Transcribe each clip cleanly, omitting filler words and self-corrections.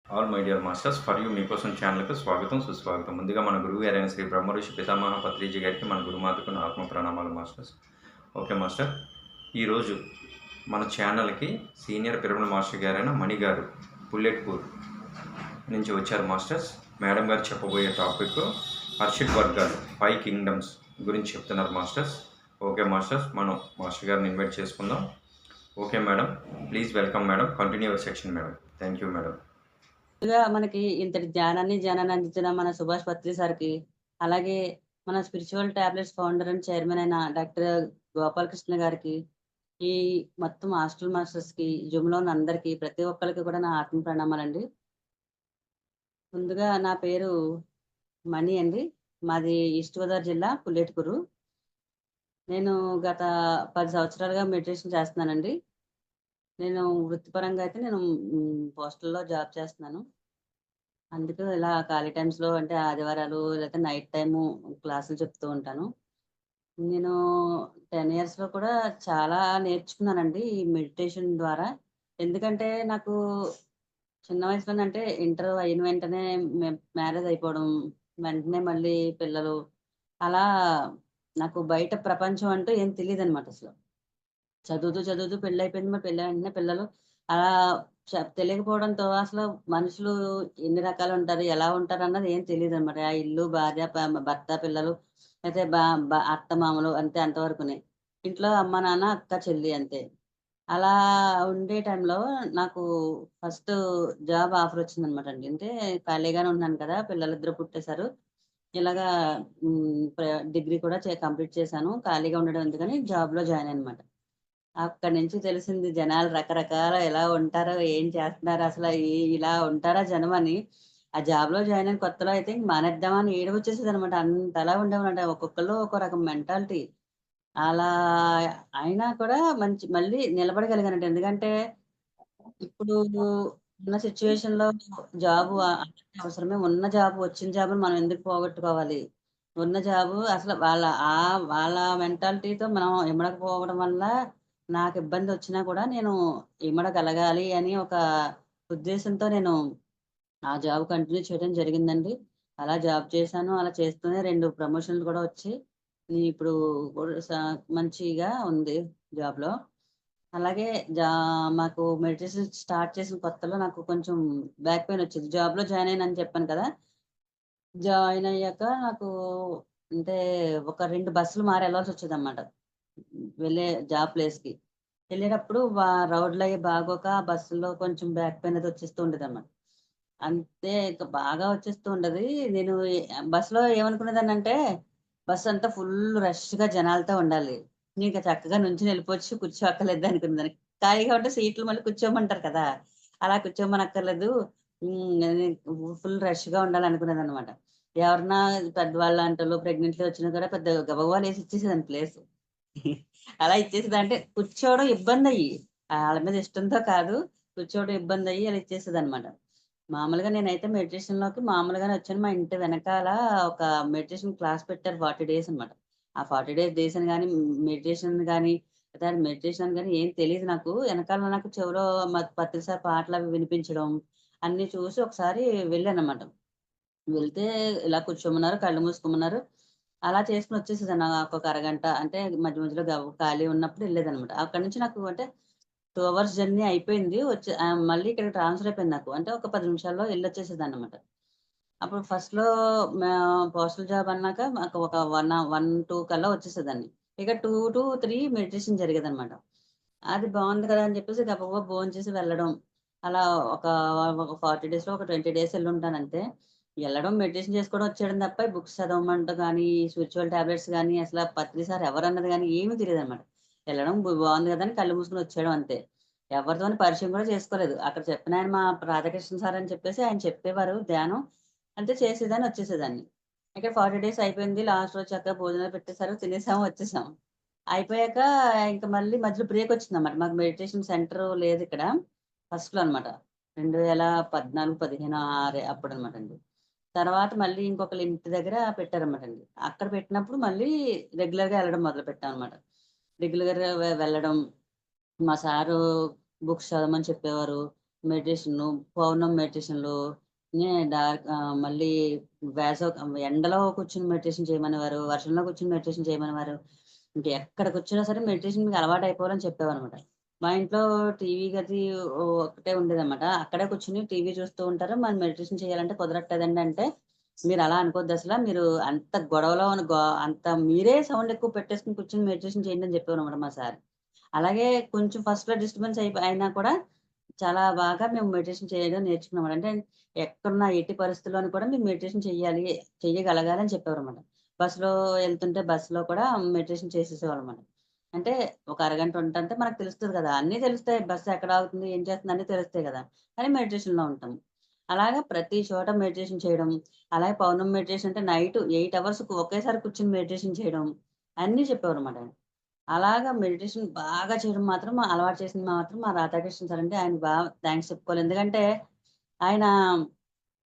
All my dear masters for you మీకోసం ఛానల్కి స్వాగతం సుస్వాగతం. ముందుగా మన గురువు గారైన శ్రీ బ్రహ్మఋషి పితామహ పత్రిజీ గారికి మన గురుమాతకు నా ఆత్మ ప్రణామాలు మాస్టర్స్. ఓకే మాస్టర్, ఈరోజు మన ఛానల్కి సీనియర్ పిరమిడ్ మాస్టర్ గారైన మణి గారు పుల్లెట్పూర్ నుంచి వచ్చారు మాస్టర్స్. మేడం గారు చెప్పబోయే టాపిక్ హర్షిత్ వర్గాలు 5 కింగ్డమ్స్ గురించి చెప్తున్నారు మాస్టర్స్. ఓకే మాస్టర్స్, మనం మాస్టర్ గారిని ఇన్వైట్ చేసుకుందాం. Okay madam, please welcome madam, continue your section madam. Thank you madam. మనకి ఇంతటి జ్ఞానాన్ని అందించిన మన సుభాష్ పత్రి సార్కి, అలాగే మన spiritual tablets founder and chairman అయిన డాక్టర్ గోపాలకృష్ణ గారికి, ఈ మొత్తం హాస్టల్ మాస్టర్స్కి, జూమ్లో ఉన్న అందరికీ, ప్రతి ఒక్కరికి కూడా నా ఆత్మ ప్రణామాలండి. ముందుగా నా పేరు మణి అండి. మాది ఈస్ట్ గోదావరి జిల్లా పుల్లేటికూరు. నేను గత 10 సంవత్సరాలుగా మెడిటేషన్ చేస్తున్నానండి. నేను వృత్తిపరంగా అయితే నేను పోస్టల్లో జాబ్ చేస్తున్నాను. అందుకు ఇలా ఖాళీ టైమ్స్‌లో అంటే ఆదివారాలు లేకపోతే నైట్ టైము క్లాసులు చెప్తూ ఉంటాను. నేను 10 ఇయర్స్‌లో కూడా చాలా నేర్చుకున్నానండి ఈ మెడిటేషన్ ద్వారా. ఎందుకంటే నాకు చిన్న వయసులోనే అంటే ఇంటర్ అయిన వెంటనే మ్యారేజ్ అయిపోవడం, వెంటనే మళ్ళీ పిల్లలు, అలా నాకు బయట ప్రపంచం అంటూ ఏం తెలీదనమాట అసలు. చదువుతూ పెళ్లయిపోయింది. మరి పెళ్లి వెంటనే పిల్లలు. అలా తెలియకపోవడంతో అసలు మనుషులు ఎన్ని రకాలుంటారు, ఎలా ఉంటారన్నది ఏం తెలీదనమాట. ఆ ఇల్లు, భార్య, భర్త, పిల్లలు, అయితే బా బ అత్తమామలు అంతే అంతవరకునే. ఇంట్లో అమ్మ, నాన్న, అక్క, చెల్లి అంతే. అలా ఉండే టైంలో నాకు ఫస్ట్ జాబ్ ఆఫర్ వచ్చిందనమాట అండి. అంటే ఖాళీగానే ఉన్నాను కదా! పిల్లలిద్దరూ పుట్టేసారు. ఇలాగా ప్ర డిగ్రీ కూడా కంప్లీట్ చేశాను. ఖాళీగా ఉండడం ఎందుకని జాబ్‌లో జాయిన్ అయ్యాననమాట. అక్కడి నుంచి తెలిసింది జనాలు రకరకాల ఎలా ఉంటారో, ఏం చేస్తున్నారు అసల ఇలా ఉంటారా జనమని. ఆ జాబ్‌లో జాయిన్ అయిన కొత్తలో అయితే ఇంక మానేద్దామా అని ఏడుపొచ్చేసేదనమాట. అంతలా ఉండేవాళ్ళంట. ఒక్కొక్కళ్ళు ఒక్కో రకం మెంటాలిటీ. అలా అయినా కూడా మళ్ళీ నిలబడగలిగానండి. ఎందుకంటే ఇప్పుడు ఉన్న సిట్యుయేషన్‌లో జాబు అవసరమే. ఉన్న జాబ్ వచ్చిన జాబ్‌ని మనం ఎందుకు పోగొట్టుకోవాలి? ఉన్న జాబు అసలు వాళ్ళ మెంటాలిటీతో మనం ఇమడకపోవడం వల్ల నాకు ఇబ్బందొచ్చినా కూడా నేను ఇమడగలగాలి అని ఒక ఉద్దేశంతో నేను ఆ జాబ్ కంటిన్యూ చేయడం జరిగిందండి. అలా జాబ్ చేశాను. అలా చేస్తూనే 2 ప్రమోషన్‌లు కూడా వచ్చి ఇప్పుడు కూడా మంచిగా ఉంది జాబ్‌లో. అలాగే జా మాకు మెడిటేషన్ స్టార్ట్ చేసిన కొత్తలో నాకు కొంచెం బ్యాక్ పెయిన్ వచ్చేది. జాబ్‌లో జాయిన్ అయ్యానని చెప్పాను కదా! జాయిన్ అయ్యాక నాకు అంటే ఒక 2 బస్సులు మారి ఎళ్ళాల్సొచ్చేదనమాట. వెళ్ళే జాబ్ ప్లేస్‌కి. వెళ్ళేటప్పుడు రోడ్లయి బాగోక బస్సులో కొంచెం బ్యాక్ పెయిన్ అది వచ్చేస్తూ ఉండేదనమాట. అంతే ఇక బాగా వచ్చేస్తూ ఉంటది. నేను బస్‌లో ఏమనుకునేదాన్నంటే, బస్సంతా ఫుల్ రష్‌గా జనాలతో ఉండాలి. నీకు చక్కగా నుంచొని వెళ్ళిపోవచ్చు, కూర్చోక్కర్లేదు అనుకునేదాన్ని. ఖాళీగా ఉంటే సీట్లు మళ్ళీ కూర్చోమంటారు కదా! అలా కూర్చోమనక్కర్లేదు. ఫుల్ రష్‌గా ఉండాలనుకునేదనమాట. ఎవరన్నా పెద్దవాళ్ళంటోళ్ళు, ప్రెగ్నెంట్‌లు వచ్చినా కూడా పెద్ద గబగబా లేసి ఇచ్చేసేదాన్ని ప్లేసు. అలా ఇచ్చేసేది. అంటే కూర్చోవడం ఇబ్బందయ్యి. ఆళ్ళ మీద ఇష్టంతో కాదు. కూర్చోవడం ఇబ్బందయ్యి అలా ఇచ్చేసేదనమాట. మామూలుగా నేనైతే మెడిటేషన్‌లోకి మామూలుగానే వచ్చాను. మా ఇంటి వెనకాల ఒక మెడిటేషన్ క్లాస్ పెట్టారు 40 డేస్ అనమాట. ఆ 40 డేస్ అని గాని, మెడిటేషన్ గాని, లేదా మెడిటేషన్ అని గాని ఏం తెలీదు నాకు. ఎనకాల నాకు చెవిలో పత్రి సార్ పాటలవి వినిపించడం అన్నీ చూసి ఒకసారి వెళ్ళాననమాట. వెళ్తే ఇలా కూర్చోమన్నారు, కళ్ళు మూసుకోమన్నారు. అలా చేసుకొని వచ్చేసేదాన్ని. నాకొక అరగంట అంటే మధ్య మధ్యలో ఖాళీ ఉన్నప్పుడు ఎళ్ళేదనమాట. అక్కడి నుంచి నాకు అంటే 2 అవర్స్ జర్నీ అయిపోయింది. మళ్ళీ ఇక్కడికి ట్రాన్స్‌ఫర్ అయిపోయింది నాకు. అంటే ఒక 10 నిమిషాల్లో ఎళ్ళొచ్చేసేదాన్నమాట. అప్పుడు ఫస్ట్‌లో మా పోస్టల్ జాబ్ అన్నాక మాకు ఒక 1, 2 కల్లా వచ్చేసేదాన్ని. ఇక 2-3 మెడిటేషన్ జరిగేదనమాట. అది బావుంది కదా! అని చెప్పేసి గబగబా భోంచేసి వెళ్ళడం. అలా ఒక ఒక 40 డేస్‌లో ఒక 20 డేస్ ఎళ్ళుంటానంతే. ఎళ్ళడం, మెడిటేషన్ చేసుకోవడం, వచ్చేయడం తప్ప బుక్స్ చదవమంటం గానీ, స్పిరిచువల్ టాబ్లెట్స్ గానీ, అసల పత్రి సార్ ఎవరన్నది గానీ ఏమీ తెలీదనమాట. ఎళ్ళడం బావుంది కదా! అని కళ్ళు మూసుకొని వచ్చేయడం అంతే. ఎవరితోని పరిచయం కూడా చేసుకోలేదు. అక్కడ చెప్పినాయన మా రాధాకృష్ణ సార్ అని చెప్పేసి ఆయన చెప్పేవారు ధ్యానం. అంతే చేసేదాన్ని, వచ్చేసేదాన్ని. ఇక 40 డేస్ అయిపోయింది. లాస్ట్ రోజు చక్కగా భోజనాలు పెట్టేసారు. తినేసాము, వచ్చేసాం. అయిపోయాక ఇంక మళ్ళీ మధ్యలో బ్రేకొచ్చిందన్నమాట. మాకు మెడిటేషన్ సెంటర్ లేదిక్కడ. ఫస్ట్‌లో అనమాట. 2014, 15 అప్పుడనమాటండి. తర్వాత మళ్ళీ ఇంకొకళ్ళ ఇంటి దగ్గర పెట్టారనమాటండి. అక్కడ పెట్టినప్పుడు మళ్ళీ రెగ్యులర్‌గా ఎళ్ళడం మొదలుపెట్టామనమాట. రెగ్యులర్‌గా వెళ్ళడం. మా సారు బుక్స్ చదవమని చెప్పేవారు. మెడిటేషను, పౌర్ణమి మెడిటేషన్‌లు, మళ్ళీ ఎండలో కూర్చొని మెడిటేషన్ చేయమనేవారు. వర్షంలో కూర్చొని మెడిటేషన్ చేయమనేవారు. ఎక్కడ కూర్చున్నా సరే మెడిటేషన్ మీకు అలవాటయిపోవాలని చెప్పేవారనమాట. మా ఇంట్లో టీవీ గది ఒకటే ఉండేదనమాట. అక్కడే కూర్చొని టీవీ చూస్తూ ఉంటారు. మరి మెడిటేషన్ చేయాలంటే కుదరట్లేదండి అంటే, "మీరలా అనుకోద్దసల. మీరు అంత గొడవలో ఉన్న అంత మీరే సౌండ్ ఎక్కువ పెట్టేసుకొని కూర్చొని మెడిటేషన్ చేయండి" అని చెప్పేవారనమాట మా సార్. అలాగే కొంచెం ఫస్ట్‌లో డిస్టర్బెన్స్ అయినా కూడా చాలా బాగా మేము మెడిటేషన్ చేయడం నేర్చుకున్నామండి. అంటే ఎక్కడున్నా ఎట్టి పరిస్థితుల్లోను కూడా మీరు మెడిటేషన్ చెయ్యగలగాలి అని చెప్పేవారన్నమాట. బస్సులో ఎళ్తుంటే బస్సులో కూడా మెడిటేషన్ చేసేసేవాళ్ళమాట. అంటే ఒక అరగంట ఉంటంటే మనకు తెలుస్తది కదా! అన్నీ తెలుస్తాయి. బస్సు ఎక్కడ ఆగుతుంది, ఏం చేస్తుంది అన్నీ తెలుస్తాయి కదా! కానీ మెడిటేషన్‌లో ఉంటాం. అలాగా ప్రతి చోట మెడిటేషన్ చేయడం. అలాగే పౌర్ణమి మెడిటేషన్ అంటే నైట్ 8 అవర్స్ ఒకేసారి కూర్చొని మెడిటేషన్ చేయడం అన్నీ చెప్పేవారన్నమాట. అలాగా మెడిటేషన్ బాగా చేయడం మాత్రం అలవాటు చేసింది మాత్రం మా రాధాకృష్ణ సార్ అండి. ఆయనకి థాంక్స్ చెప్పుకోవాలి. ఎందుకంటే ఆయన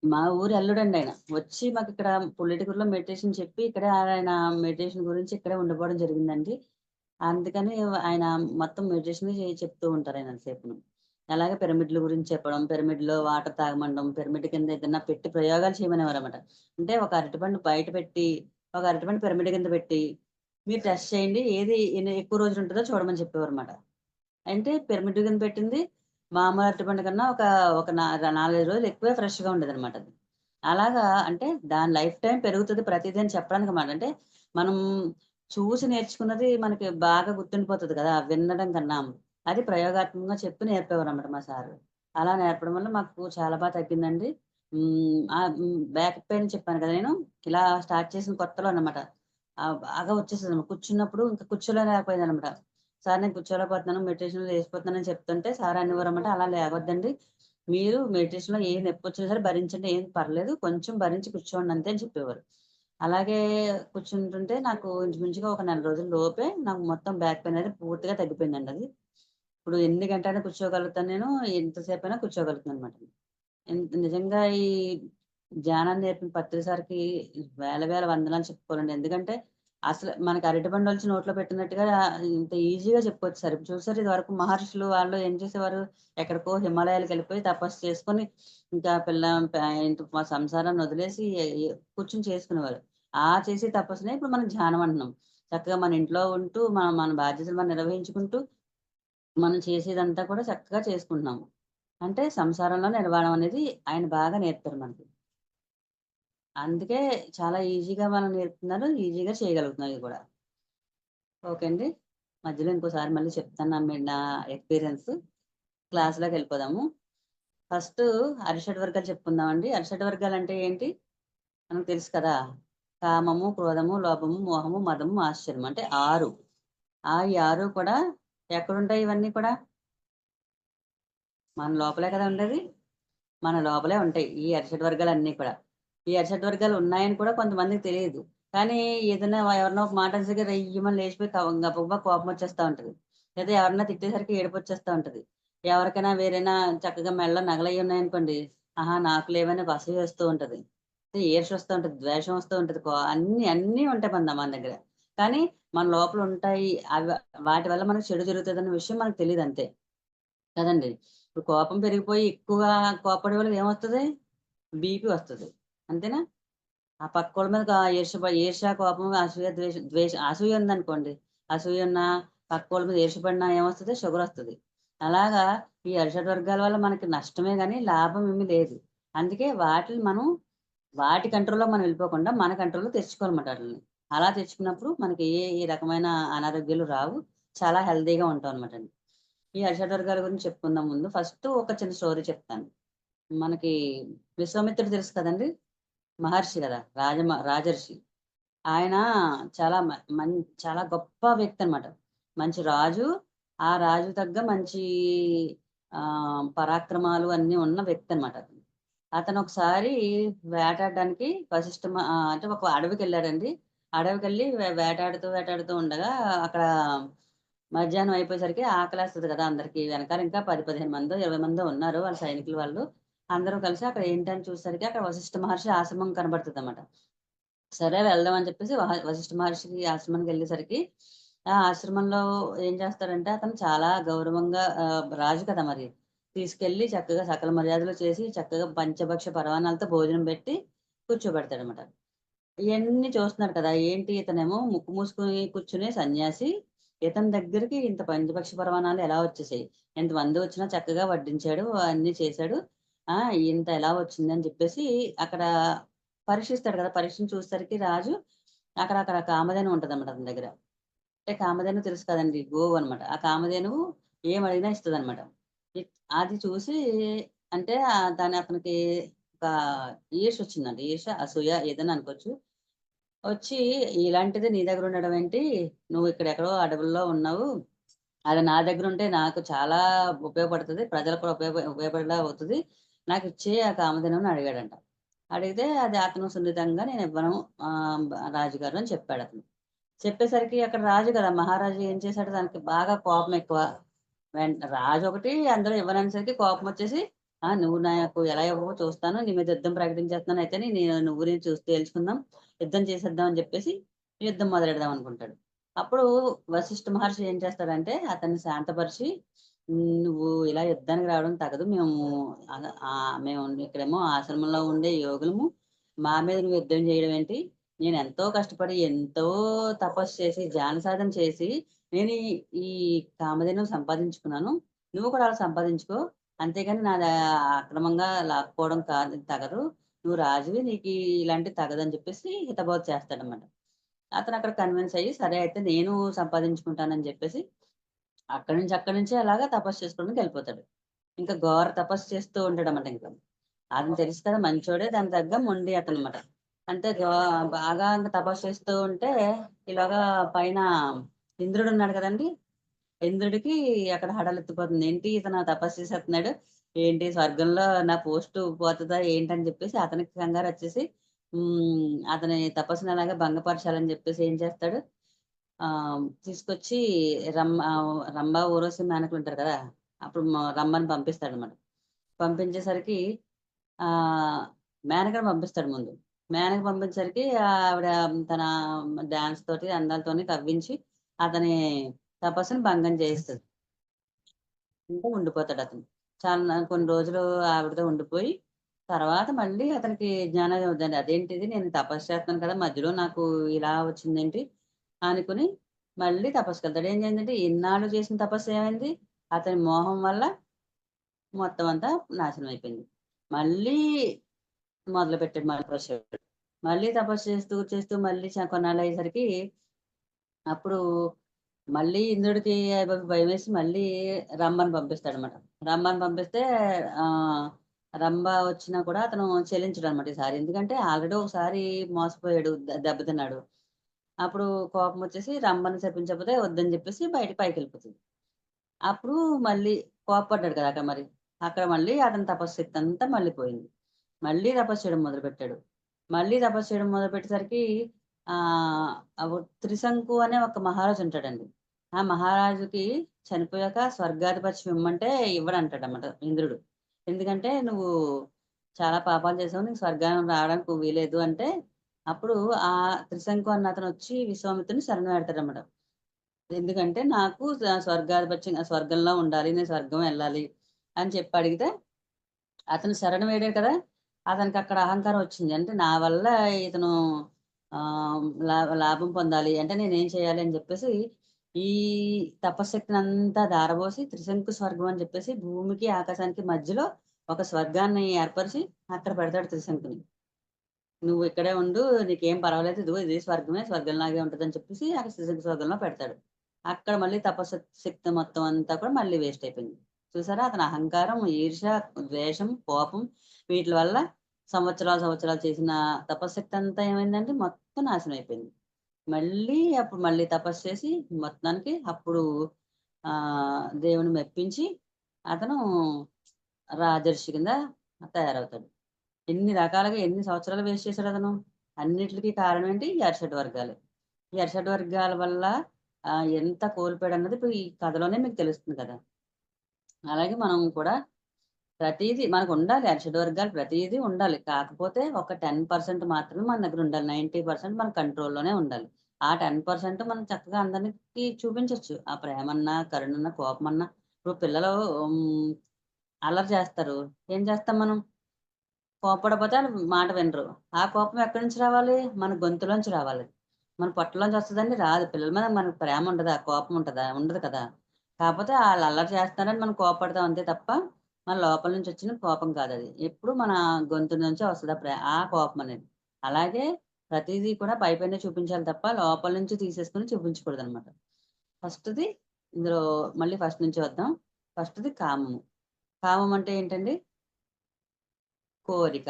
మా ఊరి అల్లుడండి ఆయన. వచ్చి మాకిక్కడ పుల్లటిగురిలో మెడిటేషన్ చెప్పి ఇక్కడే ఆయన మెడిటేషన్ గురించి ఇక్కడే ఉండిపోవడం జరిగిందండి. అందుకని ఆయన మొత్తం మెడిటేషనే చెప్తూ ఉంటారు ఆయన ఎంతసేపును. అలాగే పిరమిడ్‌ల గురించి చెప్పడం, పిరమిడ్‌లో వాటర్ తాగమనడం, పిరమిడ్ కింద ఏదన్నా పెట్టి ప్రయోగాలు చేయమనేవారన్నమాట. అంటే ఒక అరటిపండు బయట పెట్టి, ఒక అరటిపండు పిరమిడ్ కింద పెట్టి, మీరు టెస్ట్ చేయండి. ఏది ఎక్కువ రోజులుంటదో చూడమని చెప్పేవారన్నమాట. అంటే పిరమిడ్ కింద పెట్టింది మామూలు అరటిపండు కన్నా ఒక 4, 5 రోజులు ఎక్కువే ఫ్రెష్‌గా ఉండేదన్నమాట అది. అలాగా అంటే దాని లైఫ్ టైమ్ పెరుగుతది ప్రతీది అని చెప్పడానికమాట. అంటే మనం చూసి నేర్చుకున్నది మనకి బాగా గుర్తుండిపోతది కదా! వినడం కన్నా. అది ప్రయోగాత్మకంగా చెప్పి నేర్పేవారన్నమాట మా సారు. అలా నేర్పడం వల్ల మాకు చాలా తగ్గిందండి. బ్యాక్ పెయిన్ చెప్పాను కదా నేను. ఇలా స్టార్ట్ చేసిన కొత్తలో అన్నమాట. బాగా వచ్చేసేదన్నమాట. కూర్చున్నప్పుడు ఇంక కూర్చోలేకపోయేదాన్నమాట. సార్ నేను కూర్చోలేకపోతున్నాను, మెడిటేషన్‌లో లేసిపోతున్నానని చెప్తుంటే సార్ అనేవారన్నమాట, "అలా లేవద్దండి. మీరు మెడిటేషన్‌లో ఏ నొప్పొచ్చినా సరే భరించండి. ఏం పర్లేదు. కొంచెం భరించి కూర్చోండి అంతే" అని చెప్పేవారు. అలాగే కూర్చుంటుంటే నాకు ఇంచుమించుగా ఒక నెల రోజుల లోపే నాకు మొత్తం బ్యాక్ పెయిన్ అనేది పూర్తిగా తగ్గిపోయిందండి అది. ఇప్పుడు ఎన్ని గంటలైనా కూర్చోగలుగుతాను నేను. ఎంతసేపైనా కూర్చోగలుగుతాననమాట. నిజంగా ఈ ధ్యానాన్ని నేర్పిన పత్రి సార్‌కి వేల వేల వందనాలు చెప్పుకోవాలండి. ఎందుకంటే అసలు మనకి అరటిపండొలిచి నోట్లో పెట్టినట్టుగా ఇంత ఈజీగా చెప్పుకోవచ్చు సార్. ఇప్పుడు చూసారు ఇదివరకు మహర్షులు వాళ్ళు ఏం చేసేవారు? ఎక్కడికో హిమాలయాలకెళ్ళిపోయి తపస్సు చేసుకొని ఇంకా ఏంటి మా సంసారాన్ని వదిలేసి కూర్చొని చేసుకునేవారు. చేసే తపస్సునే ఇప్పుడు మనం ధ్యానం అంటున్నాం. చక్కగా మన ఇంట్లో ఉంటూ మన బాధ్యతలు మనం నిర్వహించుకుంటూ మనం చేసేదంతా కూడా చక్కగా చేసుకుంటున్నాము. అంటే సంసారంలో నిలవడం అనేది ఆయన బాగా నేర్పారు మనకి. అందుకే చాలా ఈజీగా మనం నేర్పుతున్నారు. ఈజీగా చేయగలుగుతున్నాం ఇది కూడా. ఓకే అండి. మధ్యలో ఇంకోసారి మళ్ళీ చెప్తాను నా ఎక్స్‌పీరియన్స్. క్లాస్‌లోకెళ్ళిపోదాము. ఫస్టు అరిషడ్ వర్గాలు చెప్పుకుందామండి. అరిషడ్ వర్గాలంటే ఏంటి? మనకు తెలుసు కదా! కామము, క్రోధము, లోభము, మోహము, మదము, ఆశ్చర్యం అంటే 6. ఈ 6 కూడా ఎక్కడుంటాయి ఇవన్నీ కూడా? మన లోపలే కదా ఉండేది. మన లోపలే ఉంటాయి. ఈ అరిషడ్ వర్గాలన్నీ కూడా. ఈ అరిషడ్ వర్గాలు ఉన్నాయని కూడా కొంతమందికి తెలీదు. కానీ ఏదైనా ఎవరినో ఒక మాట అనేసరికి రెయ్యమని లేచిపోయి గబగబా కోపమొచ్చేస్తా ఉంటది. లేదా ఎవరన్నా తిట్టేసరికి ఏడుపొచ్చేస్తా ఉంటది. ఎవరికైనా వేరైనా చక్కగా మెడలో నగలయ్యి ఉన్నాయనుకోండి, ఆహా! నాకు లేవని ఒక అసూయ వస్తూ ఉంటది. ఈర్ష్య వస్తూ ఉంటది. ద్వేషం వస్తూ ఉంటది. అన్నీ ఉంటాయి మన దగ్గర. కానీ మన లోపల ఉంటాయి. వాటి వల్ల మనకు చెడు జరుగుతదన్న విషయం మనకు తెలీదంతే. కదండీ! ఇప్పుడు కోపం పెరిగిపోయి ఎక్కువగా కోప్పడే వాళ్ళకి ఏమొస్తది? బీపీ వస్తది. అంతేనా? ఆ పక్కోళ్ళ మీద ఈర్ష్య, కోపం, అసూయ, అసూయ ఉందనుకోండి. అసూయున్న పక్కోళ్ళ మీద ఈర్ష్య పడినా ఏమొస్తది? షుగరొస్తది. అలాగా ఈ అరిషడ్ వర్గాల వల్ల మనకి నష్టమే గాని లాభం ఏమీ లేదు. అందుకే వాటిని మనం వాటి కంట్రోల్‌లో మనం వెళ్ళిపోకుండా మన కంట్రోల్‌లో తెచ్చుకోవాలన్నమాట ఆటిల్ని. అలా తెచ్చుకున్నప్పుడు మనకి ఏ రకమైన అనారోగ్యాలు రావు. చాలా హెల్తీగా ఉంటామన్నమాటండి. ఈ అరిషడ్ వర్గాల గురించి చెప్పుకుందాం ముందు. ఫస్ట్ ఒక చిన్న స్టోరీ చెప్తాను. మనకి విశ్వామిత్రుడు తెలుసు కదండీ! మహర్షి గదా! రాజర్షి. ఆయన చాలా మ మన్ చాలా గొప్ప వ్యక్తి అనమాట. మంచి రాజు. ఆ రాజు తగ్గ మంచి పరాక్రమాలు అన్నీ ఉన్న వ్యక్తి అనమాట అతను. అతను ఒకసారి వేటాడడానికి అంటే ఒక అడవికెళ్ళాడండి. అడవికెళ్ళి వేటాడుతూ ఉండగా అక్కడ మధ్యాహ్నం అయిపోయేసరికి ఆకలేస్తది కదా! అందరికి. వెనకాల ఇంకా 10, 15 మందో, 20 మందో ఉన్నారు. వాళ్ళ సైనికులు వాళ్ళు. అందరూ కలిసి అక్కడ ఏంటని చూసేసరికి అక్కడ వశిష్ఠ మహర్షి ఆశ్రమం కనబడుతదన్నమాట. సరే వెళ్దాం అని చెప్పేసి వశిష్ఠ మహర్షి ఆశ్రమానికెళ్ళేసరికి, ఆ ఆశ్రమంలో ఏం చేస్తాడంటే అతను చాలా గౌరవంగా రాజు కదా మరి. తీసుకెళ్ళి చక్కగా సకల మర్యాదలు చేసి చక్కగా పంచభక్ష పరమాన్నాలతో భోజనం పెట్టి కూర్చోబెడతాడనమాట. ఇయన్నీ చూస్తున్నాడు కదా! ఏంటి ఇతనేమో ముక్కు మూసుకొని కూర్చునే సన్యాసి. ఇతని దగ్గరికి ఇంత పంచపక్షి పరమాణాలు ఎలా వచ్చేసాయి? ఎంతమంది వచ్చినా చక్కగా వడ్డించాడు. అన్నీ చేశాడు. ఆ! ఇంత ఎలా వచ్చిందని చెప్పేసి అక్కడ పరీక్షిస్తాడు కదా! పరీక్షను చూసేసరికి రాజు అక్కడ కామధేను ఉంటదన్నమాట అతని దగ్గర. అంటే కామధేను తెలుసు కదండీ! గోవనమాట. ఆ కామధేనువు ఏమడిగినా ఇస్తదనమాట. అది చూసి అంటే దాని అతనికి ఒక ఈర్ష్యొచ్చిందంట. ఈర్ష్య, అసూయ ఏదైనా అనుకోవచ్చు. వచ్చి ఇలాంటిది నీ దగ్గర ఉండడం ఏంటి? నువ్వు ఇక్కడెక్కడో అడవుల్లో ఉన్నావు. అది నా దగ్గరుంటే నాకు చాలా ఉపయోగపడుతది. ప్రజలకు కూడా ఉపయోగపడేలా అవుతది. నాకిచ్చేయి ఆ కామధేనువు అని అడిగాడంట. అడిగితే అది అతను సున్నితంగా నేనివ్వను రాజుగారు అని చెప్పాడతను. చెప్పేసరికి అక్కడ రాజు కదా! మహారాజు ఏం చేశాడు దానికి బాగా కోపం ఎక్కువ. రాజు ఒకటి అందరూ ఇవ్వననేసరికి కోపమొచ్చేసి నువ్వు నాకు ఎలా ఇవ్వవో చూస్తాను. నీ మీద యుద్ధం ప్రకటించేస్తున్నాను అయితేనే నువ్వు నేను చూసి తేల్చుకుందాం. యుద్ధం చేసేద్దాం అని చెప్పేసి యుద్ధం మొదలెడదాం అనుకుంటాడు. అప్పుడు వశిష్ఠ మహర్షి ఏం చేస్తాడంటే అతన్ని శాంతపరిచి "నువ్వు ఇలా యుద్ధానికి రావడం తగదు. మేము ఇక్కడేమో ఆశ్రమంలో ఉండే యోగులము. మా మీద నువ్వు యుద్ధం చేయడం ఏంటి? నేనెంతో కష్టపడి ఎంతో తపస్సు చేసి ధ్యాన సాధన చేసి నేను ఈ కామధేనువు సంపాదించుకున్నాను. నువ్వు కూడా అలా సంపాదించుకో. అంతేగాని అక్రమంగా లాక్కోవడం కాదు తగదు. నువ్వు రాజువి నీకు ఇలాంటివి తగదని చెప్పేసి హితబోధ చేస్తాడనమాట. అతను అక్కడ కన్విన్స్ అయ్యి, సరే అయితే నేను సంపాదించుకుంటానని చెప్పేసి అక్కడి నుంచే అలాగా తపస్సు చేసుకోవడానికి వెళ్ళిపోతాడు. ఇంకా ఘోర తపస్సు చేస్తూ ఉంటాడనమాట ఇంకా. అతను తెలుసు కదా మంచోడే దానికి తగ్గ మొండి అతనమాట. అంటే బాగా ఇంక తపస్సు చేస్తూ ఉంటే ఈలోగా పైన ఇంద్రుడున్నాడు కదండీ! ఇంద్రుడికి అక్కడ హడలెత్తిపోతుంది. ఏంటి ఇతను తపస్సు చేసేస్తున్నాడు. ఏంటి స్వర్గంలో నా పోస్టు పోతదా ఏంటని చెప్పేసి అతనికి కంగారొచ్చేసి అతని తపస్సుని అలాగా భంగపరచాలని చెప్పేసి ఏం చేస్తాడు తీసుకొచ్చి రంభ, ఊర్వశి, మేనకలుంటారు కదా! అప్పుడు రమ్మని పంపిస్తాడనమాట. పంపించేసరికి ఆహ్, మేనకని పంపిస్తాడు ముందు. మేనక పంపించేసరికి ఆవిడ తన డాన్స్ తోటి, అందాలతోని కవ్వించి అతని తపస్సుని భంగం చేయిస్తది. ఇంకా ఉండిపోతాడతను. కొన్ని రోజులు ఆవిడతో ఉండిపోయి, తర్వాత మళ్ళీ అతనికి జ్ఞానోదయం అవుద్దండి. అదేంటిది నేను తపస్సు చేస్తున్నాను కదా! మధ్యలో నాకు ఇలా వచ్చిందేంటి? అనుకుని మళ్ళీ తపస్సుకెళ్తాడు. ఏం జరిగిందంటే ఇన్నాళ్ళు చేసిన తపస్సు ఏమైంది? అతని మోహం వల్ల మొత్తం అంతా నాశనం అయిపోయింది. మళ్ళీ మొదలుపెట్టాడు మళ్ళీ తపస్సు. మళ్ళీ తపస్సు చేస్తూ, చేస్తూ మళ్ళీ కొన్నాళ్ళయ్యేసరికి అప్పుడు మళ్ళీ ఇంద్రుడికి భయమేసి మళ్ళీ రమ్మని పంపిస్తాడనమాట. రమ్మని పంపిస్తే ఆహ్, రంభ వచ్చినా కూడా అతను చెల్లించడనమాట ఈసారి. ఎందుకంటే ఆల్రెడీ ఒకసారి మోసపోయాడు. దెబ్బతిన్నాడు. అప్పుడు కోపమొచ్చేసి రంభని శపించకపోతే వద్దని చెప్పేసి పైకెళ్ళిపోతుంది. అప్పుడు మళ్ళీ కోప్పడ్డాడు కదా! అక్కడ మరి. అక్కడ మళ్ళీ అతని తపశ్శక్తి అంతా మళ్ళీ పోయింది. మళ్ళీ తపస్సు చేయడం మొదలుపెట్టాడు. మళ్ళీ తపస్సు చేయడం మొదలుపెట్టేసరికి ఆహ్, త్రిశంకు అనే ఒక మహారాజు ఉంటాడండి. ఆ మహారాజుకి చనిపోయాక స్వర్గాధిపత్యం ఇమ్మంటే ఇవ్వడంటాడన్నమాట ఇంద్రుడు. ఎందుకంటే "నువ్వు చాలా పాపాలు చేసావు. నీకు స్వర్గం రావడానికి వీలేదు" అంటే అప్పుడు ఆ త్రిశంకు అన్న అతనొచ్చి విశ్వామిత్రుడిని శరణు వేడతాడన్నమాట. ఎందుకంటే నాకు స్వర్గాధిపత్యం స్వర్గంలో ఉండాలి. నేను స్వర్గం వెళ్ళాలి అని చెప్పి అడిగితే అతను శరణు వేడాడు కదా! అతనికక్కడ అహంకారం వచ్చింది. అంటే నా వల్ల ఇతను లాభం పొందాలి. అంటే నేనేం చేయాలి అని చెప్పేసి ఈ తపశ్శక్తినంతా ధారపోసి త్రిశంకు స్వర్గం అని చెప్పేసి భూమికి, ఆకాశానికి మధ్యలో ఒక స్వర్గాన్ని ఏర్పరిచి అక్కడ పెడతాడు త్రిశంకుని. నువ్వు ఇక్కడే ఉండు. నీకేం పర్వాలేదు. ఇదిగో ఇది స్వర్గమే. స్వర్గంలాగే ఉంటదని చెప్పేసి అక్కడ త్రిశంకు స్వర్గంలో పెడతాడు. అక్కడ మళ్ళీ శక్తి మొత్తం అంతా కూడా మళ్ళీ వేస్ట్ అయిపోయింది. చూసారా? అతని అహంకారం, ఈర్ష్య, ద్వేషం, కోపం వీట్ల వల్ల సంవత్సరాలు చేసిన తపశ్శక్తి అంతా ఏమైందంటే మొత్తం నాశనం అయిపోయింది. మళ్ళీ తపస్సు చేసి మొత్తానికి అప్పుడు దేవుడిని మెప్పించి అతను రాజర్షి కింద తయారవుతాడు. ఎన్ని సంవత్సరాలు వేస్ట్ చేశాడతను. అన్నిట్లికి కారణం ఏంటి? ఈ అరిషడ్ వర్గాలే. ఈ అరిషడ్ వర్గాల వల్ల ఎంత కోల్పోయాడన్నది ఇప్పుడు ఈ కథలోనే మీకు తెలుస్తుంది కదా! అలాగే మనం కూడా ప్రతీదీ మనకుండాలి. అరిషడ్ వర్గాలు ప్రతీదీ ఉండాలి. కాకపోతే ఒక 10% మాత్రమే మన దగ్గర ఉండాలి. 90% మన కంట్రోల్‌లోనే ఉండాలి. ఆ 10% మనం చక్కగా అందరికి చూపించొచ్చు. ఆ ప్రేమన్నా, కరుణన్నా, కోపమన్నా ఇప్పుడు పిల్లలు హ్మ్ అల్లరి చేస్తారు. ఏం చేస్తాం మనం? కోప్పడపోతే ఆళ్ళు మాట వినరు. ఆ కోపం ఎక్కడి నుంచి రావాలి? మన గొంతులోంచి రావాలి. మన పొట్టలోంచి వస్తదండి? రాదు. పిల్లల మీద మనకు ప్రేమ ఉండదా? కోపం ఉంటదా? ఉండదు కదా! కాపోతే ఆళ్ళు అల్లరి చేస్తున్నారని మనం కోప్పడతాం అంతే తప్ప, మన లోపల నుంచి వచ్చిన కోపం కాదది. ఎప్పుడు మన గొంతు నుంచే వస్తది ఆ కోపం అనేది. అలాగే ప్రతీదీ కూడా పైపైనే చూపించాలి తప్ప, లోపల నుంచి తీసేసుకొని చూపించకూడదనమాట. ఫస్ట్‌ది ఇందులో మళ్ళీ ఫస్ట్ నుంచి వద్దాం. ఫస్ట్‌ది కామము. కామం అంటే ఏంటండి? కోరిక.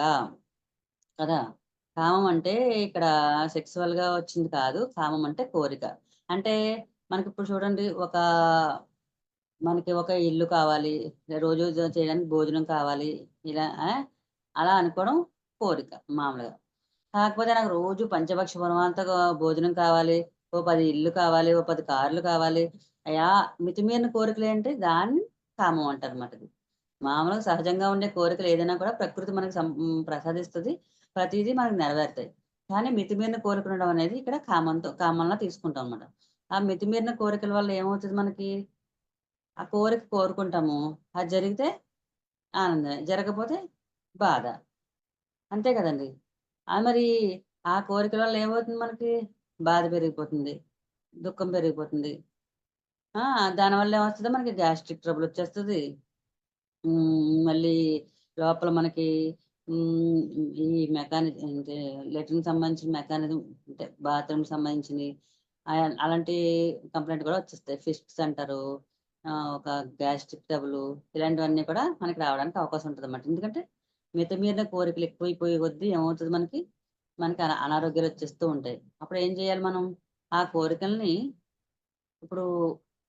కదా! కామం అంటే ఇక్కడ సెక్సువల్‌గా వచ్చింది కాదు. కామం అంటే కోరిక. అంటే మనకిప్పుడు చూడండి మనకి ఒక ఇల్లు కావాలి. రోజు చేయడానికి భోజనం కావాలి. ఇలా అలా అనుకోవడం కోరిక మామూలుగా. కాకపోతే నాకు రోజు పంచభక్ష పరమాన్నతగా భోజనం కావాలి. ఓ 10 ఇల్లు కావాలి. ఓ 10 కార్లు కావాలి. మితిమీరిన కోరికలేంటి దాన్ని కామం అంటారన్నమాట ఇది. మామూలుగా సహజంగా ఉండే కోరికలు ఏదైనా కూడా ప్రకృతి మనకు ప్రసాదిస్తది. ప్రతీదీ మనకు నెరవేరుతాయి. కానీ మితిమీరిన కోరికలుండడం అనేది ఇక్కడ కామంలా తీసుకుంటాం అన్నమాట. ఆ మితిమీరిన కోరికల వల్ల ఏమవుతది మనకి? ఆ కోరిక కోరుకుంటాము. అది జరిగితే ఆనందమే. జరగకపోతే బాధ. అంతే కదండీ! మరి ఆ కోరికల వల్ల ఏమవుతుంది మనకి? బాధ పెరిగిపోతుంది. దుఃఖం పెరిగిపోతుంది. ఆ! దానివల్ల ఏమొస్తది మనకి గ్యాస్ట్రిక్ ట్రబుల్ వచ్చేస్తది. మళ్ళీ లోపల మనకి హ్మ్. ఈ అంటే లెట్రిన్‌కి సంబంధించిన మెకానిజం అంటే బాత్రూమ్‌కి సంబంధించినయి అలాంటి కంప్లెయింట్ కూడా వచ్చేస్తాయి. ఫిస్ట్స్ అంటారు. ఒక గ్యాస్ట్రిక్ ట్రబులు ఇలాంటివన్నీ కూడా మనకి రావడానికి అవకాశం ఉంటదన్నమాట. ఎందుకంటే మితమీరిన కోరికలు ఎక్కువైపోయే కొద్దీ ఏమవుతది మనకి అనారోగ్యాలు వచ్చేస్తూ ఉంటాయి. అప్పుడు ఏం చేయాలి మనం? ఆ కోరికల్ని ఇప్పుడు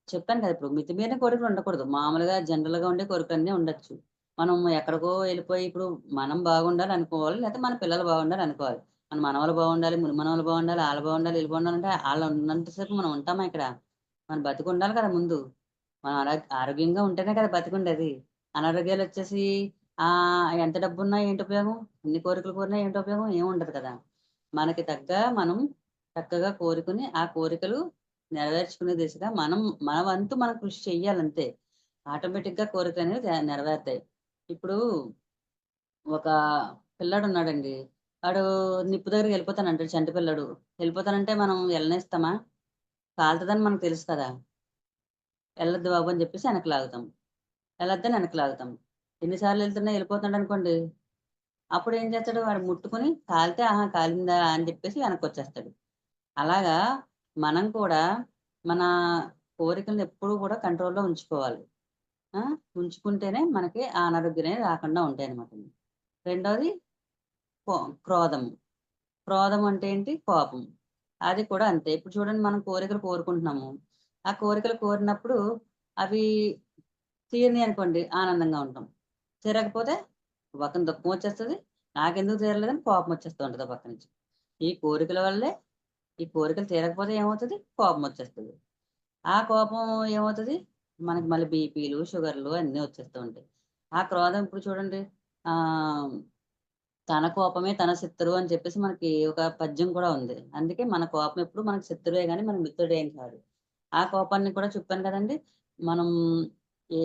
చెప్పాను కదా! ఇప్పుడు మితిమీరిన కోరికలు ఉండకూడదు. మామూలుగా జనరల్‌గా ఉండే కోరికలన్నీ ఉండొచ్చు. మనం ఎక్కడికో ఎళ్ళిపోయి ఇప్పుడు మనం బాగుండాలి అనుకోవాలి. లేకపోతే మన పిల్లలు బాగుండాలి అనుకోవాలి. మన మనవళ్ళు బాగుండాలి, మునిమనవళ్ళు బాగుండాలి, ఆళ్ళు బాగుండాలి, ఈళ్ళు బాగుండాలంటే ఆళ్ళు ఉన్నంత సేపు మనం ఉంటామా ఇక్కడ? మనం బతికుండాలి కదా ముందు. మనం ఆరోగ్యంగా ఉంటేనే కదా బతికుండేది. అనారోగ్యాలొచ్చేసి ఎంత డబ్బున్నా ఏంటి ఉపయోగం? ఎన్ని కోరికలు కోరినా ఏంటి ఉపయోగం? ఏముండదు కదా! మనకి మనం చక్కగా కోరుకుని, ఆ కోరికలు నెరవేర్చుకునే దిశగా మన వంతు మనం కృషి చెయ్యాలంతే. ఆటోమేటిక్‌గా కోరికలనేవి నెరవేరుతాయి. ఇప్పుడు ఒక పిల్లాడున్నాడండి. వాడు నిప్పు దగ్గరికెళ్ళిపోతానంటాడు చంటి పిల్లోడు. వెళ్ళిపోతానంటే మనం ఎళ్ళనిస్తామా? కాలుతదని మనకు తెలుసు కదా! ఎళ్ళొద్దు బాబు అని చెప్పేసి వెనక్కి లాగుతాం. ఎళ్ళొద్దని వెనక్కి లాగుతాం. ఎన్ని సార్లు ఎళ్తున్నా ఎళ్ళిపోతున్నాడనుకోండి, అప్పుడేం చేస్తాడు వాడు ముట్టుకొని కాలితే ఆహా! కాలిందా అని చెప్పేసి వెనక్కొచ్చేస్తాడు. అలాగా మనం కూడా మన కోరికలను ఎప్పుడూ కూడా కంట్రోల్‌లో ఉంచుకోవాలి. ఆ! ఉంచుకుంటేనే మనకి ఆ అనారోగ్యాలనేవి రాకుండా ఉంటాయనమాట. రెండోది కో క్రోధం. క్రోధం అంటే ఏంటి? కోపం. అది కూడా అంతే. ఇప్పుడు చూడండి మనం కోరికలు కోరుకుంటున్నాము. ఆ కోరికలు కోరినప్పుడు అవి తీరినియి అనుకోండి ఆనందంగా ఉంటాం. తీరకపోతే పక్కన దుఃఖం వచ్చేస్తది. నాకెందుకు తీరలేదని కోపం వచ్చేస్తూ ఉంటది ఓ పక్క నుంచి. ఈ కోరికల వల్లే ఈ కోరికలు తీరకపోతే ఏమవుతది? కోపం వచ్చేస్తది. ఆ కోపం ఏమవుతది? మనకి మళ్ళీ బీపీలు, షుగర్‌లు అన్నీ వచ్చేస్తూ ఉంటాయి. ఆ క్రోధం ఇప్పుడు చూడండి ఆహ్, తన కోపమే తన శత్రువు అని చెప్పేసి మనకి ఒక పద్యం కూడా ఉంది. అందుకే మన కోపం ఎప్పుడు మనకు శత్రువే గాని మన మిత్రుడేం కాదు. ఆ కోపాన్ని కూడా చెప్పాను కదండీ! మనం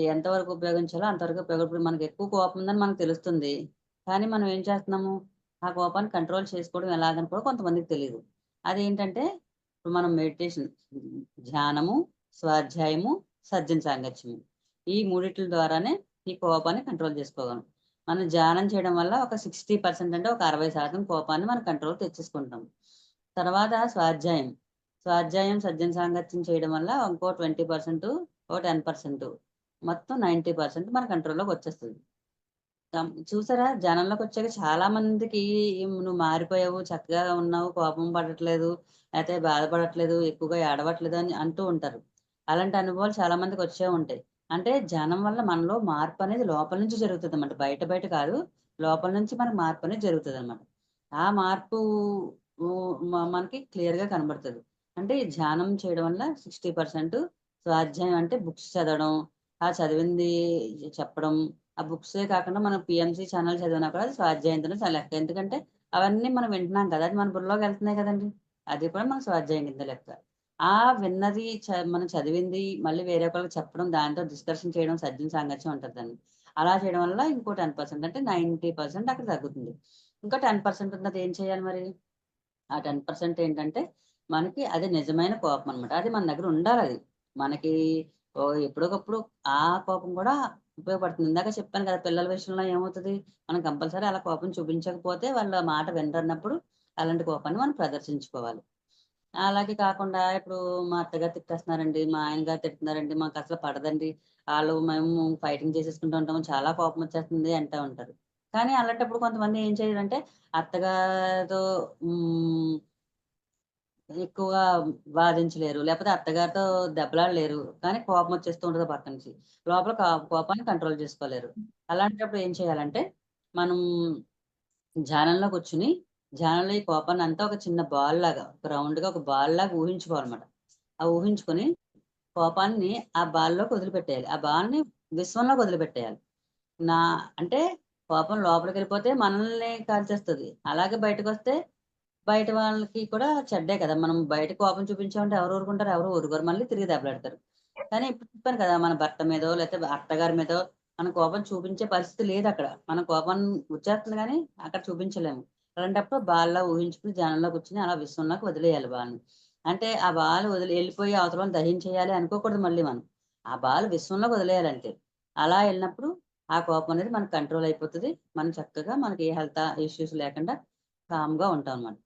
ఎంతవరకు ఉపయోగించాలో అంతవరకు ఇప్పుడు మనకి ఎక్కువ కోపం ఉందని మనకు తెలుస్తుంది. కానీ మనం ఏం చేస్తున్నాము? ఆ కోపాన్ని కంట్రోల్ చేసుకోవడం ఎలాగని కూడా కొంతమందికి తెలీదు. అదేంటంటే ఇప్పుడు మనం మెడిటేషన్ ధ్యానము, స్వాధ్యాయము, సజ్జన సాంగత్యము. ఈ మూడిట్ల ద్వారానే ఈ కోపాన్ని కంట్రోల్ చేసుకోగలం. మనం ధ్యానం చేయడం వల్ల ఒక 60% అంటే ఒక 60% కోపాన్ని మనం కంట్రోల్ తెచ్చేసుకుంటాం. తర్వాత స్వాధ్యాయం. స్వాధ్యాయం, సజ్జన సాంగత్యం చేయడం వల్ల ఇంకో 20%, ఓ 10% మొత్తం 90% మన కంట్రోల్‌లోకొచ్చేస్తది. చూసారా జనంలోకొచ్చాక చాలా మందికి "నువ్వు మారిపోయావు, చక్కగా ఉన్నావు, కోపం పడట్లేదు, లేతే బాధపడట్లేదు, ఎక్కువగా ఏడవట్లేదు" అని అంటూ ఉంటారు. అలాంటి అనుభవాలు చాలా మందికొచ్చే ఉంటాయి. అంటే జనం వల్ల మనలో మార్పనేది లోపల నుంచి జరుగుతదనమాట. బయట బయట కాదు. లోపల నుంచి మనకు మార్పనేది జరుగుతదనమాట. ఆ మార్పు మనకి క్లియర్‌గా కనబడతది. అంటే ఈ ధ్యానం చేయడం వల్ల 60% స్వాధ్యాయం అంటే బుక్స్ చదవడం, ఆ చదివింది చెప్పడం, ఆ బుక్సే కాకుండా మనం పీఎంసీ ఛానెల్ చదివినా కూడా అది స్వాధ్యాయం కింద లెక్క. ఎందుకంటే అవన్నీ మనం వింటున్నాం కదా! అది మన బుర్రలోకెళ్తున్నాయి కదండీ! అది కూడా మన స్వాధ్యాయం కింద లెక్క. ఆ విన్నది మనం చదివింది మళ్ళీ వేరే ఒకళ్ళకి చెప్పడం, దాంతో డిస్కషన్ చేయడం సజ్జన సాంగత్యం అంటారు దాన్ని. అలా చేయడం వల్ల ఇంకో 10% అంటే 90% అక్కడ తగ్గుతుంది. ఇంకా 10% ఉన్నది ఏం చేయాలి మరి? ఆ 10% ఏంటంటే, మనకి అది నిజమైన కోపం అనమాట. అది మన దగ్గర ఉండాలది. మనకి ఎప్పటికప్పుడు ఆ కోపం కూడా ఉపయోగపడుతుంది. ఇందాక చెప్పాను కదా! పిల్లల విషయంలో ఏమవుతది, మనం కంపల్సరీ అలా కోపం చూపించకపోతే వాళ్ళ మాట వినరన్నప్పుడు అలాంటి కోపాన్ని మనం ప్రదర్శించుకోవాలి. అలాగే కాకుండా ఇప్పుడు మా అత్తగారు తిట్టేస్తున్నారండి, మా ఆయన గారు తిడుతున్నారండి, మాకసలు పడదండి. మేము ఫైటింగ్ చేసేసుకుంటూ ఉంటాము. చాలా కోపమొచ్చేస్తుంది అంటా ఉంటారు. కానీ అలాంటప్పుడు కొంతమంది ఏం చేయరంటే అత్తగారితో హ్మ్. ఎక్కువగా వాదించలేరు. లేపోతే అత్తగారితో దెబ్బలాడలేరు. కానీ కోపమొచ్చేస్తూ ఉంటది పక్క నుంచి. లోపల కోపాన్ని కంట్రోల్ చేసుకోలేరు. అలాంటప్పుడు ఏం చేయాలంటే, మనం ధ్యానంలో కూర్చొని, ధ్యానంలో ఈ కోపాన్నంతా ఒక చిన్న బాల్‌లాగా, ఒక రౌండ్‌గా ఒక బాల్‌లాగా ఊహించుకోవాలన్నమాట. ఆ ఊహించుకొని కోపాన్ని ఆ బాల్‌లోకి వదిలిపెట్టేయాలి. ఆ బాల్‌ని విశ్వంలోకి వదిలిపెట్టేయాలి. నా అంటే కోపం లోపలికెళ్ళిపోతే మనల్ని కాల్చేస్తది. అలాగే బయటకొస్తే బయట వాళ్ళకి కూడా చెడ్డే కదా! మనం బయట కోపం చూపించామంటే ఎవరు ఊరుకుంటారు? ఎవరు ఊరుకోరు. మళ్ళీ తిరిగి దెబ్బలాడతారు. కానీ ఇప్పుడు చెప్పాను కదా! మన భర్త మీదో లేతే అత్తగారి మీదో మనం కోపం చూపించే పరిస్థితి లేదక్కడ. మన కోపం వచ్చేస్తుంది గానీ అక్కడ చూపించలేము. అలాంటప్పుడు బాల్‌లా ఊహించుకొని ధ్యానంలో కూర్చొని అలా విశ్వంలోకి వదిలేయాలి బాల్‌ని. అంటే ఆ బాల్ ఎళ్ళిపోయి అవతలోళ్ళని దహించేయాలి అనుకోకూడదు మళ్ళీ మనం. ఆ బాల్ విశ్వంలోకి వదిలేయాలంతే. అలా ఎళ్ళినప్పుడు ఆ కోపం అనేది మనకు కంట్రోల్ అయిపోతది. మనం చక్కగా మనకి ఏ హెల్త్ ఇష్యూస్ లేకుండా కామ్‌గా ఉంటామనమాట.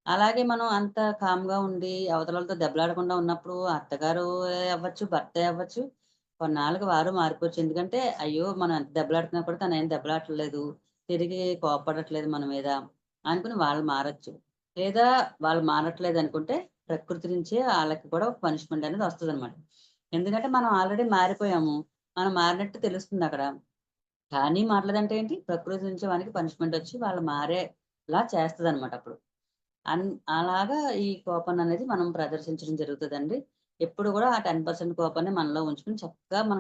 అలాగే మనం అంత కామ్‌గా ఉండి అవతలోళ్ళతో దెబ్బలాడకుండా ఉన్నప్పుడు అత్తగారు అవ్వచ్చు, భర్తే అవ్వచ్చు, కొన్నాళ్ళకి వారు మారిపోవచ్చు. ఎందుకంటే, అయ్యో! మనం ఎంత దెబ్బలాడుతున్నా కూడా తనేం దెబ్బలాడట్లేదు, తిరిగి కోప్పడట్లేదు మన మీద అనుకుని వాళ్ళు మారొచ్చు. లేదా వాళ్ళు మారట్లేదనుకుంటే ప్రకృతి నుంచే ఆళ్ళకి కూడా ఒక పనిష్మెంట్ అనేది వస్తదనమాట. ఎందుకంటే, మనం ఆల్రెడీ మారిపోయాము. మనం మారినట్టు తెలుస్తుందక్కడ. కానీ మారలేదంటే ఏంటి? ప్రకృతి నుంచి మనకి పనిష్మెంట్ వచ్చి వాళ్ళు మారేలా చేస్తదనమాట అప్పుడు. అన్ అలాగా ఈ కోపాన్ననేది మనం ప్రదర్శించడం జరుగుతదండి. ఎప్పుడు గూడా ఆ 10% కోపాన్ని మనలో ఉంచుకొని చక్కగా మన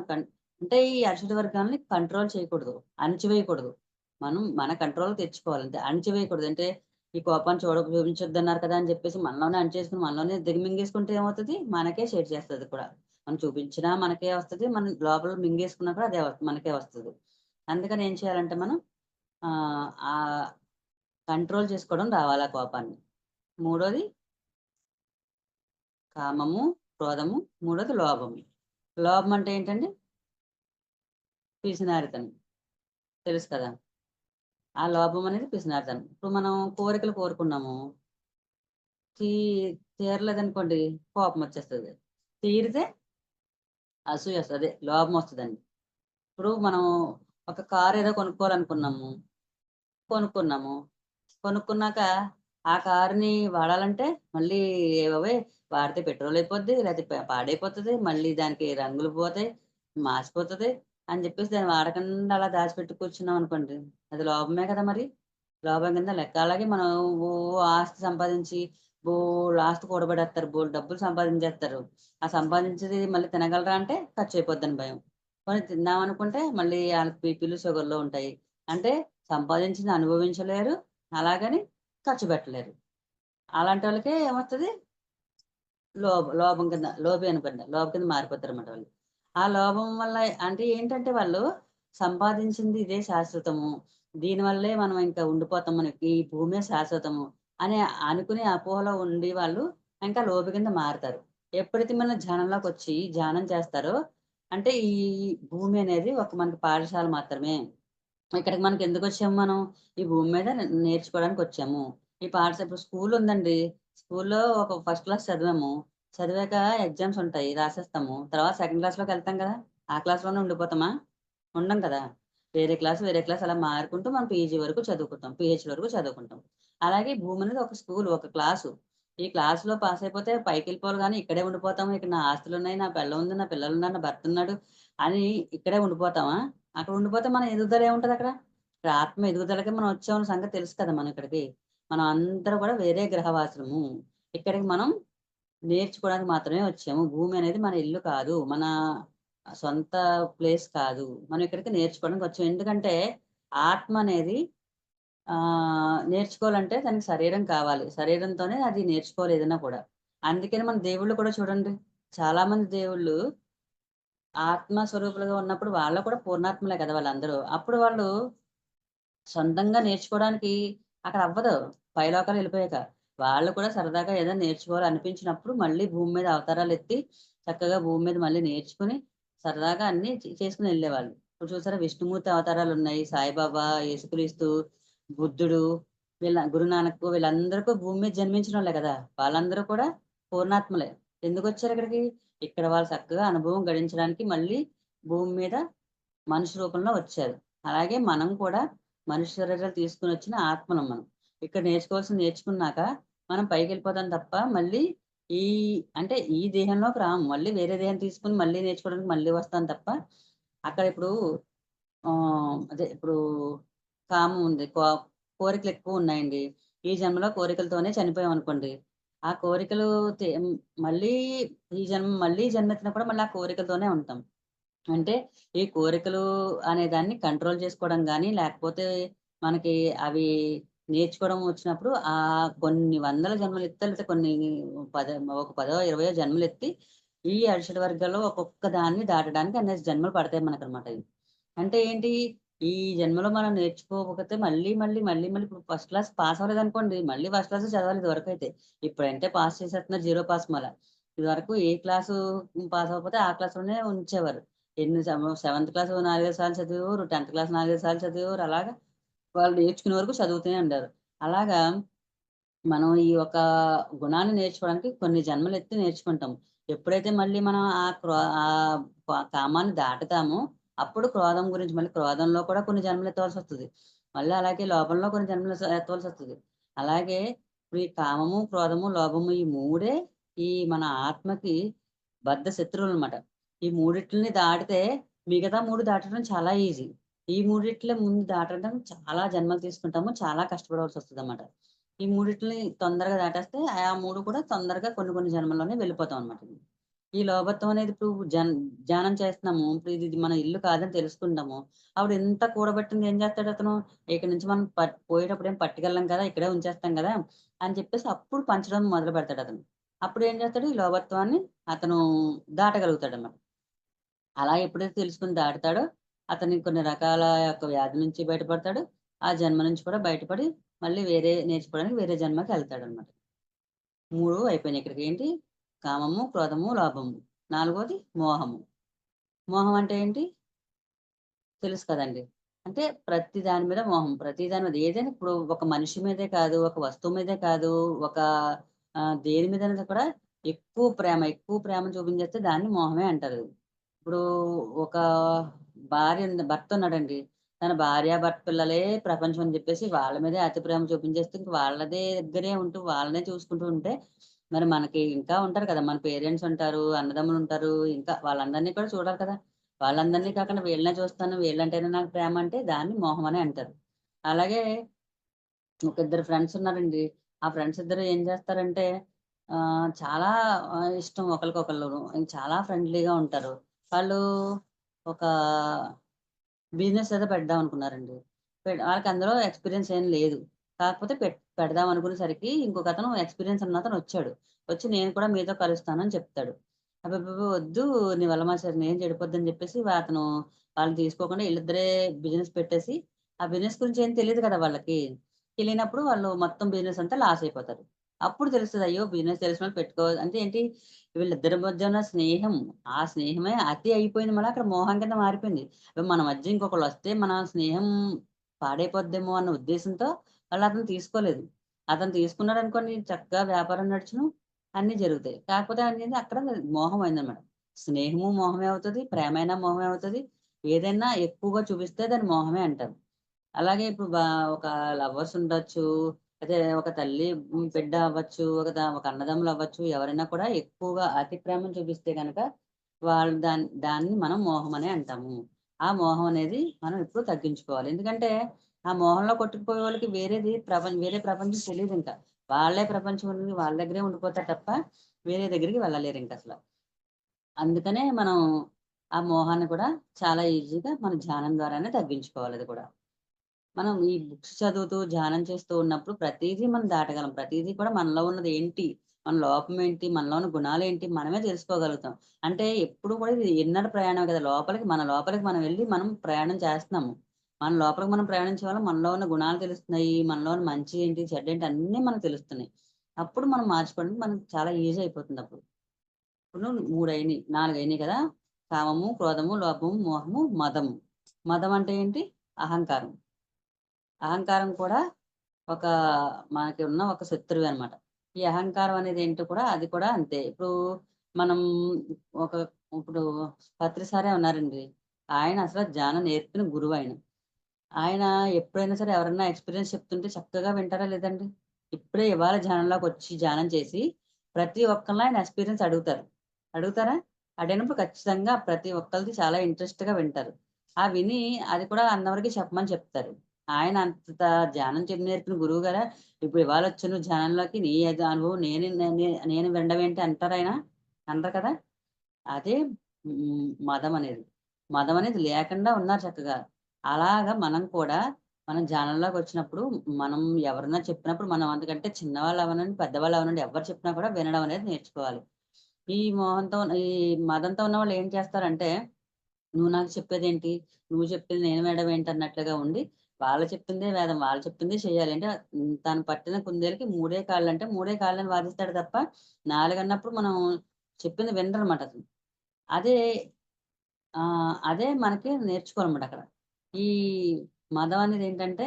అంటే ఈ అరిషడ్ వర్గాల్ని కంట్రోల్ చేయకూడదు. అణిచివేయకూడదు. మనం మన కంట్రోల్‌లో తెచ్చుకోవాలి అంతే. అణిచివేయకూడదు. అంటే ఈ కోపాన్ని చూపించొద్దన్నారు కదా! అని చెప్పేసి మనలోనే అణిచేసుకొని మనలోనే దిగమింగేసుకుంటే ఏమవుతది? మనకే షేడ్ చేస్తది కూడా. మనం చూపించినా మనకే వస్తది. మనం లోపల మింగేసుకున్నా కూడా అదే మనకే వస్తది. అందుకని ఏం చేయాలంటే మనం ఆ కంట్రోల్ చేసుకోవడం రావాలి ఆ కోపాన్ని. మూడోది కామము, క్రోధము, మూడోది లోభము. లోభం అంటే ఏంటండి? పిసినారితనం. తెలుసు కదా! ఆ లోభం అనేది పిసినారితనం. ఇప్పుడు మనం కోరికలు కోరుకున్నాము. తీ తీరలేదనుకోండి కోపమొచ్చేస్తది. తీరితే అసూయొస్తది. అదే లోభమొస్తదండి. ఇప్పుడు మనం ఒక కార్ ఏదో కొనుక్కోవాలనుకున్నాము. కొనుక్కున్నాము. కొనుక్కున్నాక ఆ కార్‌ని వాడాలంటే మళ్ళీ ఏవోవే వాడితే పెట్రోల్ అయిపోద్ది. లేతే పాడైపోతది. మళ్ళీ దానికి రంగులు పోతాయి. మాసిపోతది. అని జెప్పేసి దాన్ని వాడకుండా అలా దాచిపెట్టి కూర్చున్నామనుకోండి. అది లోభమే కదా మరి. లోభం కింద లెక్క. అలాగే మనం ఓ ఆస్తి సంపాదించి బోలెడు ఆస్తి కూడబెడేస్తారు. బోలెడు డబ్బులు సంపాదించేస్తారు. ఆ సంపాదించేది మళ్ళీ తినగలరా అంటే ఖర్చయిపోద్దని భయం. పోనీ తిందామనుకుంటే మళ్ళీ ఆళ్ళకి బీపీలు, షుగర్‌లు ఉంటాయి. అంటే సంపాదించింది అనుభవించలేరు. అలాగని ఖర్చు పెట్టలేరు. అలాంటోళ్ళకే ఏమొస్తది? లోభం కింద లోభి అనుకోండి. లోభం కింద మారిపోతారన్నమాట వాళ్ళు. ఆ లోభం వల్ల అంటే ఏంటంటే వాళ్ళు సంపాదించింది ఇదే శాశ్వతము. దీనివల్లే మనం ఇంకా ఉండిపోతాం. మనకి ఈ భూమే శాశ్వతము అని అనుకునే అపోహలో ఉండి వాళ్ళు ఇంకా లోభి కింద మారతారు. ఎప్పుడైతే మనం ధ్యానంలోకొచ్చి ధ్యానం చేస్తారో అంటే ఈ భూమి అనేది ఒక మనకి పాఠశాల మాత్రమే. ఇక్కడికి మనకెందుకొచ్చాము మనం? ఈ భూమి మీద నేర్చుకోవడానికొచ్చాము. ఈ పాఠశాల ఇప్పుడు స్కూలుందండి. స్కూల్లో ఒక ఫస్ట్ క్లాస్ చదివాము. చదివాక ఎగ్జామ్స్ ఉంటాయి. రాసేస్తాము. తర్వాత సెకండ్ క్లాస్‌లోకెళ్తాం కదా! ఆ క్లాస్‌లోనే ఉండిపోతామా? ఉండం కదా! వేరే క్లాస్ అలా మారుకుంటూ మనం పీజీ వరకు చదువుకుంటాం. పీహెచ్‌డీ వరకు చదువుకుంటాం. అలాగే భూమి అనేది ఒక స్కూలు, ఒక క్లాసు. ఈ క్లాస్‌లో పాస్ అయిపోతే పైకెళ్ళిపోవాలి గానీ ఇక్కడే ఉండిపోతాము. ఇక్కడ నా ఆస్తులున్నాయి, నా పెళ్ళాం ఉంది, నా పిల్లలున్నారు, నా భర్తున్నాడు అని ఇక్కడే ఉండిపోతామా? అక్కడ ఉండిపోతే మన ఎదుగుదల ఏముంటదక్కడ? ఇక్కడ ఆత్మ ఎదుగుదలకే మనం వచ్చామన్న సంగతి తెలుసు కదా మనకిక్కడికి. మనం అందరం కూడా వేరే గ్రహవాసులము. ఇక్కడికి మనం నేర్చుకోవడానికి మాత్రమే వచ్చాము. భూమి అనేది మన ఇల్లు కాదు. మన సొంత ప్లేస్ కాదు. మనం ఇక్కడికి నేర్చుకోవడానికి వచ్చాం. ఎందుకంటే ఆత్మ అనేది నేర్చుకోవాలంటే దానికి శరీరం కావాలి. శరీరంతోనే అది నేర్చుకోవాలి ఏదైనా కూడా. అందుకని మన దేవుళ్ళు కూడా చూడండి. చాలామంది దేవుళ్ళు ఆత్మ స్వరూపులుగా ఉన్నప్పుడు వాళ్ళు కూడా పూర్ణాత్మలే కదా వాళ్ళందరూ. అప్పుడు వాళ్ళు సొంతంగా నేర్చుకోవడానికి అక్కడ అవ్వదు. పైలోకాలు ఎళ్ళిపోయాక. వాళ్ళు కూడా సరదాగా ఏదైనా నేర్చుకోవాలనిపించినప్పుడు మళ్ళీ భూమి మీద అవతారాలెత్తి చక్కగా భూమి మీద మళ్ళీ నేర్చుకొని సరదాగా అన్నీ చేసుకొని ఎళ్ళేవాళ్ళు. ఇప్పుడు చూసారా విష్ణుమూర్తి అవతారాలున్నాయి. సాయిబాబా, యేసుక్రీస్తు, బుద్ధుడు, గురునానక్ వీళ్ళందరికీ భూమి మీద జన్మించినోళ్ళే కదా! వాళ్ళందరూ కూడా పూర్ణాత్మలే. ఎందుకొచ్చారిక్కడికి? ఇక్కడ వాళ్ళు చక్కగా అనుభవం గడించడానికి మళ్ళీ భూమి మీద మనిషి రూపంలో వచ్చారు. అలాగే మనం కూడా మనిషి శరీరాలు తీసుకొనొచ్చిన ఆత్మలం మనం. ఇక్కడ నేర్చుకోవాల్సింది నేర్చుకున్నాక మనం పైకెళ్ళిపోతాం తప్ప మళ్ళీ ఈ అంటే ఈ దేహంలోకి రాము. మళ్ళీ వేరే దేహం తీసుకొని మళ్ళీ నేర్చుకోవడానికి మళ్ళీ వస్తాం తప్ప అక్కడ ఇప్పుడు అదే ఇప్పుడు కామం ఉంది. కోరికలెక్కువున్నాయండి. ఈ జన్మలో కోరికలతోనే చనిపోయామనుకోండి. ఆ కోరికలు మళ్ళీ మళ్ళీ జన్మెత్తినా కూడా మళ్ళీ ఆ కోరికలతోనే ఉంటాం. అంటే ఈ కోరికలు అనే దాన్ని కంట్రోల్ చేసుకోవడం గాని, లేకపోతే మనకి అవి నేర్చుకోవడం వచ్చినప్పుడు కొన్ని వందల జన్మలెత్తి లేతే కొన్ని ఒక పదో, 20 జన్మలెత్తి ఈ అరిషడ్ వర్గాల్లో ఒక్కొక్క దాన్ని దాటడానికి అనేక జన్మలు పడతాయి మనకనమాట ఇవి. అంటే ఏంటి? ఈ జన్మలో మనం నేర్చుకోకపోతే మళ్ళీ ఇప్పుడు ఫస్ట్ క్లాస్ పాస్ అవ్వలేదనుకోండి, మళ్ళీ ఫస్ట్ క్లాసే చదవాలి ఇదివరకైతే. ఇప్పుడంటే పాస్ చేసేస్తున్నారు జీరో పాస్ మళ్ళా. ఇదివరకు ఏ క్లాసు పాస్ అవ్వకపోతే ఆ క్లాస్‌లోనే ఉంచేవారు. సెవెంత్ క్లాస్ 4, 5 సార్లు చదివేవారు. 10థ్ క్లాస్ 4, 5 సార్లు చదివేవారు. అలాగా వాళ్ళు నేర్చుకునే వరకు చదువుతూనే ఉండారు. అలాగా మనం ఈ యొక్క గుణాన్ని నేర్చుకోవడానికి కొన్ని జన్మలెత్తి నేర్చుకుంటాం. ఎప్పుడైతే మళ్ళీ మనం కామాన్ని దాటుతామో, అప్పుడు క్రోధం గురించి మళ్ళీ క్రోధంలో కూడా కొన్ని జన్మలెత్తవలసొస్తది. మళ్ళీ అలాగే లోభంలో కొన్ని జన్మలు ఎత్తవలసొస్తది. అలాగే ఇప్పుడు ఈ కామము, క్రోధము, లోభము ఈ మూడే ఈ మన ఆత్మకి బద్ధ శత్రువులనమాట. ఈ మూడిట్లిని దాటితే మిగతా 3 దాటడం చాలా ఈజీ. ఈ మూడిట్లే ముందు దాటడం చాలా జన్మలు తీసుకుంటాము. చాలా కష్టపడవలసొస్తదన్నమాట. ఈ మూడిట్లిని తొందరగా దాటేస్తే ఆ 3 కూడా తొందరగా కొన్ని కొన్ని జన్మల్లోనే వెళ్ళిపోతామనమాట. ఈ లోభత్వం అనేది ఇప్పుడు ధ్యానం చేస్తున్నాము. ఇప్పుడు ఇది మన ఇల్లు కాదని తెలుసుకుంటాము. అప్పుడు ఇంత కూడబెట్టింది ఏం చేస్తాడతను, ఇక్కడి నుంచి మనం పోయేటప్పుడు ఏం పట్టుకెళ్ళం కదా! ఇక్కడే ఉంచేస్తాం గదా! అని చెప్పేసి అప్పుడు పంచడం మొదలుపెడతాడతను. అప్పుడు ఏం చేస్తాడు ఈ లోభత్వాన్ని అతను దాటగలుగుతాడన్నమాట. అలా ఎప్పుడైతే తెలుసుకొని దాటుతాడో, అతనికి కొన్ని రకాల యొక్క వ్యాధి నుంచి బయటపడతాడు. ఆ జన్మ నుంచి కూడా బయటపడి, మళ్ళీ వేరే నేర్చుకోవడానికి వేరే జన్మకెళ్తాడనమాట. 3 అయిపోయినాయి ఇక్కడికి. ఏంటి? కామము, క్రోధము, లోభము. నాలుగోది మోహము. మోహం అంటే ఏంటి? తెలుసు కదండీ! అంటే ప్రతి దాని మీద మోహం. ప్రతి దాని మీద ఏదైనా ఇప్పుడు ఒక మనిషి మీదే కాదు, ఒక వస్తువు మీదే కాదు, ఒక దేని మీదైనా కూడా ఎక్కువ ప్రేమ చూపించేస్తే దాన్ని మోహమే అంటారు. ఇప్పుడు ఒక భర్త ఉన్నాడండి. తన భార్య, భర్త పిల్లలే ప్రపంచం అని చెప్పేసి వాళ్ళ మీదే అతి ప్రేమ చూపించేస్తూ ఇంక వాళ్ళదే దగ్గరే ఉంటూ వాళ్ళనే చూసుకుంటూ ఉంటే, మరి మనకి ఇంకా ఉంటారు కదా! మన పేరెంట్స్ ఉంటారు, అన్నదమ్ములుంటారు. ఇంకా వాళ్ళందరిని కూడా చూడాలి కదా! వాళ్ళందరిని కాకుండా వీళ్ళనే చూస్తాను, వీళ్ళంటేనే నాకు ప్రేమ అంటే దాన్ని మోహం అనే అంటారు. అలాగే ఒక ఇద్దరు ఫ్రెండ్స్ ఉన్నారండి. ఆ ఫ్రెండ్స్ ఇద్దరు ఏం చేస్తారంటే చాలా ఇష్టం ఒకళ్ళకొకళ్ళును. చాలా ఫ్రెండ్లీగా ఉంటారు. వాళ్ళు ఒక బిజినెస్ ఏదో పెడదాం అనుకున్నారండి. వాళ్ళకి అందులో ఎక్స్‌పీరియన్స్ ఏం లేదు. కాకపోతే పెడదాం అనుకునేసరికి ఇంకొకతను ఎక్స్‌పీరియన్స్ ఉన్నతను వచ్చాడు. వచ్చి నేను కూడా మీతో కలుస్తానని చెప్తాడు. అబ్బబ్బబ్బా! వద్దు నీ వల్ల మా స్నేహం చెడిపోద్దని చెప్పేసి అతను వాళ్ళని తీసుకోకుండా ఈళ్ళిద్దరే బిజినెస్ పెట్టేసి, ఆ బిజినెస్ గురించి ఏం తెలీదు కదా వాళ్ళకి. తెలియనప్పుడు వాళ్ళు మొత్తం బిజినెస్ అంతా లాస్ అయిపోతారు. అప్పుడు తెలుస్తది అయ్యో! బిజినెస్ తెలిసినోళ్ళు అంటే ఏంటి వీళ్ళిద్దరి మధ్య ఉన్న స్నేహం, ఆ స్నేహమే అతి అయిపోయింది మళ్ళా అక్కడ మోహం కింద మారిపోయింది. మన మధ్య ఇంకొకళ్ళొస్తే మన స్నేహం పాడైపోద్దేమో అన్న ఉద్దేశంతో వాళ్ళతను తీసుకోలేదు. అతను తీసుకున్నాడనుకోండి చక్కగా వ్యాపారం నడుచును, అన్నీ జరుగుతాయి. కాకపోతే ఏంటంటే అక్కడ మోహం అయిందనమాట. స్నేహము మోహమే అవుతది. ప్రేమైనా మోహమే అవుతది. ఏదైనా ఎక్కువగా చూపిస్తే దాన్ని మోహమే అంటారు. అలాగే ఇప్పుడు ఒక లవర్స్ ఉండొచ్చు. అదే ఒక తల్లి బిడ్డ అవ్వచ్చు. ఒక అన్నదమ్ములు అవ్వచ్చు. ఎవరైనా కూడా ఎక్కువగా అతి ప్రేమను చూపిస్తే గనక వాళ్ళు దాన్ని మనం మోహం అనే అంటాము. ఆ మోహం అనేది మనం ఎప్పుడూ తగ్గించుకోవాలి. ఎందుకంటే ఆ మోహంలో కొట్టుకుపోయే వాళ్ళకి వేరే ప్రపంచం తెలీదింక. వాళ్ళే ప్రపంచం అని వాళ్ళ దగ్గరే ఉండిపోతారు తప్ప వేరే దగ్గరికి వెళ్ళలేరింకసల. అందుకనే మనం ఆ మోహాన్ని కూడా చాలా ఈజీగా మన ధ్యానం ద్వారానే తగ్గించుకోవాలి అది కూడా. మనం ఈ బుక్స్ చదువుతూ, ధ్యానం చేస్తూ ఉన్నప్పుడు ప్రతీదీ మనం దాటగలం. ప్రతీదీ కూడా మనలో ఉన్నది ఏంటి? మన లోపం ఏంటి, మనలో ఉన్న గుణాలేంటి మనమే తెలుసుకోగలుగుతాం. అంటే ఎప్పుడు కూడా ఇది ఇన్నర్ ప్రయాణమే కదా! మన లోపలికి మనం వెళ్లి మనం ప్రయాణం చేస్తున్నాము. మన లోపలికి మనం ప్రయాణించే వల్ల మనలో ఉన్న గుణాలు తెలుస్తున్నాయి. మనలో ఉన్న మంచి ఏంటి, చెడ్డేంటి అన్నీ మనకు తెలుస్తున్నాయి. అప్పుడు మనం మార్చుకోవడానికి మనకు చాలా ఈజీ అయిపోతుందప్పుడు. ఇప్పుడు 3 అయినియి, 4 అయినియి కదా! కామము, క్రోధము, లోభము, మోహము, మదము. మదం అంటే ఏంటి? అహంకారం. అహంకారం కూడా ఒక మనకి ఉన్న ఒక శత్రువే అనమాట. ఈ అహంకారం అనేది ఏంటో కూడా అది కూడా అంతే. ఇప్పుడు మనం ఒక ఇప్పుడు పత్రి సారే ఉన్నారండి. ఆయన అసలు ధ్యానం నేర్పిన గురువాయన. ఆయన ఎప్పుడైనా సరే ఎవరన్నా ఎక్స్‌పీరియన్స్ చెప్తుంటే చక్కగా వింటారా లేదండి? ఇప్పుడే ఇవాళ ధ్యానంలోకొచ్చి ధ్యానం చేసి ప్రతి ఒక్కళ్ళని ఆయన ఎక్స్‌పీరియన్స్ అడుగుతారు. అడుగుతారా? అడిగినప్పుడు ఖచ్చితంగా ప్రతి ఒక్కళ్ళది చాలా ఇంట్రెస్ట్‌గా వింటారు. ఆ విని అది కూడా అందరికి చెప్పమని చెప్తారు. ఆయన అంత ధ్యానం చెప్పి నేర్పిన గురువు గారా ఇప్పుడు ఇవాళొచ్చాను ధ్యానంలోకి నీ అనుభవం నేను వినడం ఏంటి అంటారాయన? అనరు కదా! అదే మదం అనేది. మదం అనేది లేకుండా ఉన్నారు చక్కగా. అలాగా మనం కూడా మనం ధ్యానంలోకొచ్చినప్పుడు మనం ఎవరన్నా చెప్పినప్పుడు మనం అంతకంటే చిన్నవాళ్ళు అవ్వనండి, పెద్దవాళ్ళు అవ్వనండి ఎవరు చెప్పినా కూడా వినడం అనేది నేర్చుకోవాలి. ఈ మదంతో ఉన్నవాళ్ళు ఏం చేస్తారంటే, "నువ్వు నాకు చెప్పేదేంటి? నువ్వు చెప్పింది నేను వినడం ఏంటి?" అన్నట్లుగా ఉండి, వాళ్ళు చెప్పిందే వేదం, వాళ్ళు చెప్పిందే చేయాలి. అంటే తను పట్టిన కుందేలుకి మూడే కాళ్ళంటే, మూడే కాళ్ళని వాదిస్తాడు తప్ప, నాలుగన్నప్పుడు మనం చెప్పింది వినరనమాట అసలు. అదే అదే మనకి నేర్చుకోవాలన్నమాట అక్కడ. ఈ మదం అనేదేంటంటే,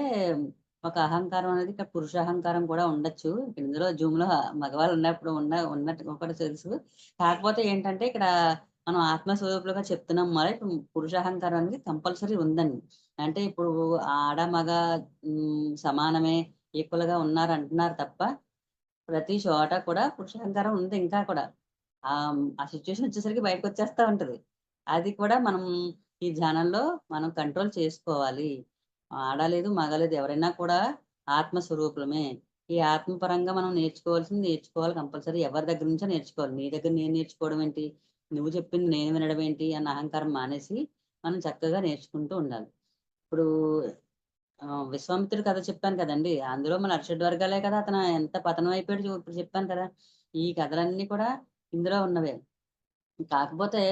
ఒక అహంకారం అనేది ఇక్కడ పురుషాహంకారం కూడా ఉండొచ్చు. ఇందులో జూమ్‌లో మగవాళ్ళు ఉన్నప్పుడు ఉన్నట్టు ఒకటి తెలుసు. కాకపోతే ఏంటంటే, ఇక్కడ మనం ఆత్మస్వరూపులుగా చెప్తున్నాం మరి ఇప్పుడు పురుషాహంకారం అనేది కంపల్సరీ ఉందండి. అంటే ఇప్పుడు ఆడ, మగ సమానమే ఈక్వల్‌గా ఉన్నారంటున్నారు తప్ప, ప్రతి చోట కూడా పురుషాహంకారం ఉంది ఇంకా కూడా. ఆ సిట్యుయేషన్ వచ్చేసరికి బయటకొచ్చేస్తా ఉంటది. అది కూడా మనం ఈ ధ్యానంలో మనం కంట్రోల్ చేసుకోవాలి. ఆడ లేదు, మగ లేదు ఎవరైనా కూడా ఆత్మ స్వరూపులమే. ఈ ఆత్మ పరంగా మనం నేర్చుకోవాల్సింది నేర్చుకోవాలి కంపల్సరీ. ఎవరి దగ్గర నుంచో నేర్చుకోవాలి. నీ దగ్గర నేను నేర్చుకోవడం ఏంటి? నువ్వు చెప్పింది నేను వినడం ఏంటి? అన్న అహంకారం మానేసి మనం చక్కగా నేర్చుకుంటూ ఉండాలి. ఇప్పుడు విశ్వామిత్రుడి కథ చెప్పాను కదండీ! అందులో మన అరిషడ్ వర్గాలే కదా! అతను ఎంత పతనం అయిపోయాడో ఇప్పుడు చెప్పాను కదా! ఈ కథలన్నీ కూడా ఇందులో ఉన్నవే. కాకపోతే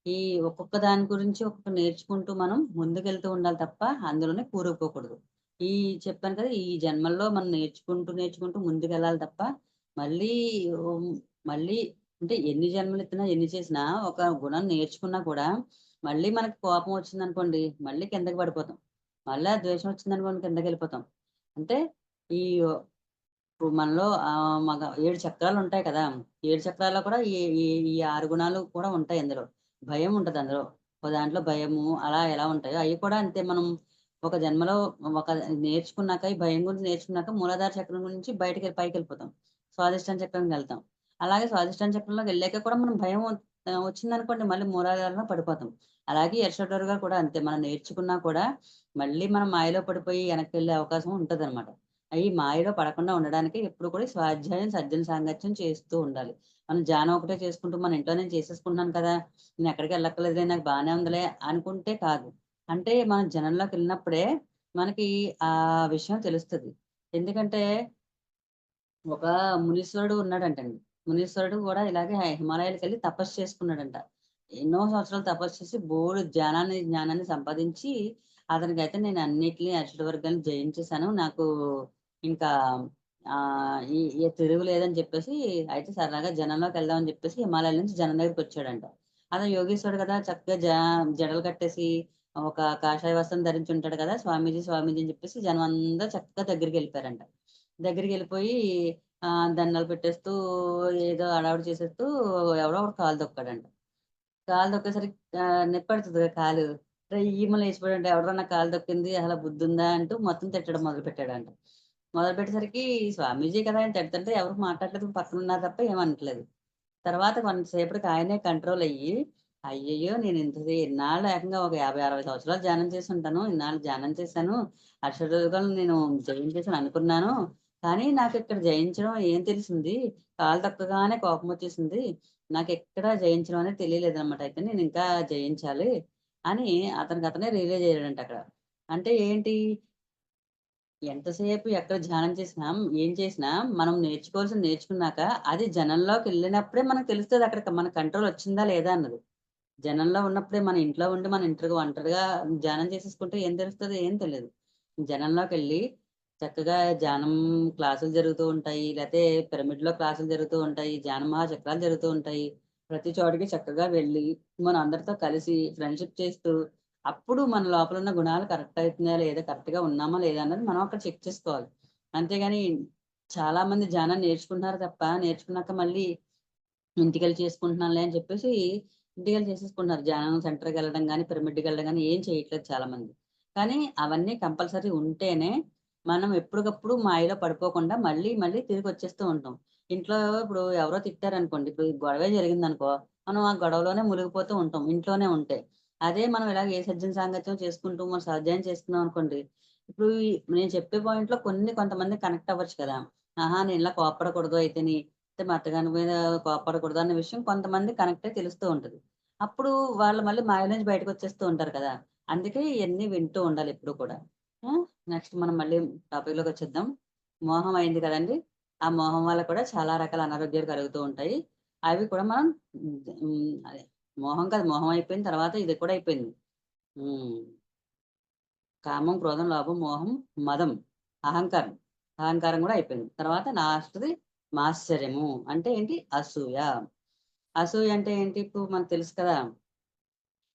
ఈ ఒక్కొక్క దాని గురించి ఒక్కొక్క నేర్చుకుంటూ మనం ముందుకెళ్తూ ఉండాలి తప్ప అందులోనే కూరుకుపోకూడదు. ఈ చెప్పాను కదా! ఈ జన్మల్లో మనం నేర్చుకుంటూ ముందుకెళ్ళాలి తప్ప మళ్ళీ హ్మ్, మళ్ళీ అంటే ఎన్ని జన్మలెత్తినా, ఎన్ని చేసినా ఒక గుణం నేర్చుకున్నా కూడా మళ్ళీ మనకు కోపం వచ్చిందనుకోండి, మళ్ళీ కిందకి పడిపోతాం. మళ్ళా ద్వేషం వచ్చిందనుకోండి కిందకెళ్ళిపోతాం. అంటే ఈ ఇప్పుడు మనలో 7 చక్రాలుంటాయి కదా! 7 చక్రాల్లో కూడా ఈ ఈ ఈ 6 గుణాలు కూడా ఉంటాయి అందులో. భయం ఉంటది అందులో. ఒక దాంట్లో భయము అలా ఎలా ఉంటాయో అయి కూడా అంతే మనం ఒక జన్మలో ఒక నేర్చుకున్నాక ఈ భయం గురించి నేర్చుకున్నాక మూలాధార చక్రం నుంచి పైకెళ్ళిపోతాం. స్వాదిష్టాన చక్రంకెళ్తాం. అలాగే స్వాదిష్టాన చక్రంలోకెళ్ళాక కూడా మనం భయం వచ్చిందనుకోండి మళ్ళీ మూలాధారలో పడిపోతాం. అలాగే ఎర్షడోరుగా కూడా అంతే. మనం నేర్చుకున్నా కూడా మళ్ళీ మనం మాయలో పడిపోయి వెనక్కెళ్ళే అవకాశం ఉంటదనమాట. ఈ మాయలో పడకుండా ఉండడానికి ఎప్పుడు కూడా స్వాధ్యాయం, సజ్జన సాంగత్యం చేస్తూ ఉండాలి. మనం ధ్యానం ఒకటే చేసుకుంటూ మన ఇంట్లో నేను చేసేసుకుంటున్నాను కదా! నేను ఎక్కడికి వెళ్ళక్కర్లేదులే నాకు బానే ఉందిలే అనుకుంటే కాదు. అంటే మనం జనంలోకెళ్ళినప్పుడే మనకి ఆ విషయం తెలుస్తది. ఎందుకంటే ఒక మునీశ్వరుడు ఉన్నాడంటండి. మునీశ్వరుడు కూడా ఇలాగే హిమాలయాలకెళ్ళి తపస్సు చేసుకున్నాడంట. ఎన్నో సంవత్సరాలు తపస్సు చేసి బోలెడు జ్ఞానాన్ని సంపాదించి అతనికైతే నేను అన్నిటిని అరిషడ్ వర్గాలను జయించేసాను. నాకు ఇంకా ఈ ఈ తిరుగు లేదని చెప్పేసి అయితే సరదాగా జనంలోకెళ్దాం అని చెప్పేసి హిమాలయాల నుంచి జనం దగ్గరికొచ్చాడంట. అతను యోగీశ్వరుడు కదా! చక్కగా జడలు కట్టేసి ఒక కాషాయ వస్త్రం ధరించి ఉంటాడు కదా! స్వామీజీ, స్వామీజీ అని చెప్పేసి జనం అందరూ చక్కగా దగ్గరికెళ్ళిపోయారంట. దగ్గరికెళ్ళిపోయి దండాలు పెట్టేస్తూ ఏదో హడావిడి చేసేస్తూ ఎవడో ఒకడు కాలు తొక్కాడంట. కాలు తొక్కేసరికి నొప్పెడుతది కదా కాలు. ఈమ లేచిపోయాడంట. ఎవడ్రా నా కాలు తొక్కింది అసల బుద్ధుందా అంటూ మొత్తం తిట్టడం మొదలుపెట్టాడంట. మొదలుపెట్టేసరికి స్వామీజీ కదా! ఆయన తిడుతుంటే ఎవరు మాట్లాడట్లేదు. పక్కనున్నారు తప్ప ఏమనట్లేదు. తర్వాత కొంతసేపటికి ఆయనే కంట్రోల్ అయ్యి, అయ్యయ్యో! ఇన్నాళ్ళు ఏకంగా ఒక 50, 60 సంవత్సరాలు ధ్యానం చేసుంటాను. ఇన్నాళ్ళు ధ్యానం చేశాను. అక్షరయోగాలను నేను జయించేసాను అనుకున్నాను. కానీ నాకిక్కడ జయించడం ఏం తెలిసింది, కాలు తొక్కగానే కోపమొచ్చేసింది. నాకెక్కడ జయించడం అనేది తెలియలేదనమాట. అయితే నేనింకా జయించాలి అని అతనికతనే రియలైజ్ అయ్యాడంట అక్కడ. అంటే ఏంటి ఎంతసేపు ఎక్కడ ధ్యానం చేసినా, ఏం చేసినా మనం నేర్చుకోవాల్సింది నేర్చుకున్నాక, అది జనంలోకెళ్ళినప్పుడే మనకు తెలుస్తది అక్కడ మన కంట్రోల్ వచ్చిందా లేదా అన్నది. జనంలో ఉన్నప్పుడే మన ఇంట్లో ఉండి మన ఒంటరిగా ధ్యానం చేసేసుకుంటే ఏం తెలుస్తది? ఏం తెలీదు. జనంలోకెళ్ళి చక్కగా ధ్యానం క్లాసులు జరుగుతూ ఉంటాయి. లేతే పిరమిడ్‌లో క్లాసులు జరుగుతూ ఉంటాయి. ధ్యాన మహాచక్రాలు జరుగుతూ ఉంటాయి. ప్రతి చోటికి చక్కగా వెళ్ళి, మనం అందరితో కలిసి ఫ్రెండ్‌షిప్ చేస్తూ, అప్పుడు మన లోపల ఉన్న గుణాలు కరెక్ట్ అయితున్నాయా లేదా? కరెక్ట్‌గా ఉన్నామా లేదా? అన్నది మనం అక్కడ చెక్ చేసుకోవాలి. అంతేగాని చాలామంది ధ్యానం నేర్చుకుంటున్నారు తప్ప, నేర్చుకున్నాక మళ్ళీ ఇంటికెళ్ళి చేసుకుంటున్నానులే అని చెప్పేసి, ఇంటికెళ్ళి చేసేసుకుంటున్నారు. ధ్యానం సెంటర్‌కెళ్ళడం గాని, పిరమిడ్‌కెళ్ళడం గాని ఏం చేయట్లేదు చాలామంది. కానీ అవన్నీ కంపల్సరీ ఉంటేనే, మనం ఎప్పటికప్పుడు మాయలో పడిపోకుండా మళ్ళీ, మళ్ళీ తిరిగొచ్చేస్తూ ఉంటాం. ఇంట్లో ఇప్పుడు ఎవరో తిట్టారనుకోండి, ఇప్పుడు గొడవే జరిగిందనుకో, మనం ఆ గొడవలోనే మునిగిపోతూ ఉంటాం ఇంట్లోనే ఉంటే. అదే మనం ఇలాగ ఏ సజ్జన సాంగత్యం చేసుకుంటూ, మనం స్వాధ్యాయం చేసుకున్నాం అనుకోండి, ఇప్పుడు నేను చెప్పే పాయింట్‌లో కొంతమంది కనెక్ట్ అవ్వచ్చు కదా! ఆహా! నేను ఇలా కోప్పడకూడదు అయితేని. అయితే మా అత్తగారి మీద కోప్పడకూడదు అన్న విషయం కొంతమంది కనెక్ట్ అయ్యి తెలుస్తూ ఉంటది. అప్పుడు వాళ్ళు మళ్ళీ మాయ నుంచి బయటకొచ్చేస్తూ ఉంటారు కదా! అందుకే ఇయన్నీ వింటూ ఉండాలి ఎప్పుడు కూడా. ఆ! నెక్స్ట్ మనం మళ్ళీ టాపిక్‌లోకొచ్చేద్దాం. మోహం అయింది కదండీ! ఆ మోహం వల్ల కూడా చాలా రకాల అనారోగ్యాలు కలుగుతూ ఉంటాయి. అవి కూడా మనం అదే మోహం కాదు, మోహం అయిపోయిన తర్వాత ఇది కూడా అయిపోయింది. హ్మ్. కామం, క్రోధం, లోభం, మోహం, మదం, అహంకారం. అహంకారం గూడా అయిపోయింది. తర్వాత లాస్ట్‌ది మాత్సర్యము. అంటే ఏంటి? అసూయ. అసూయ అంటే ఏంటి? ఇప్పుడు మనకు తెలుసు కదా!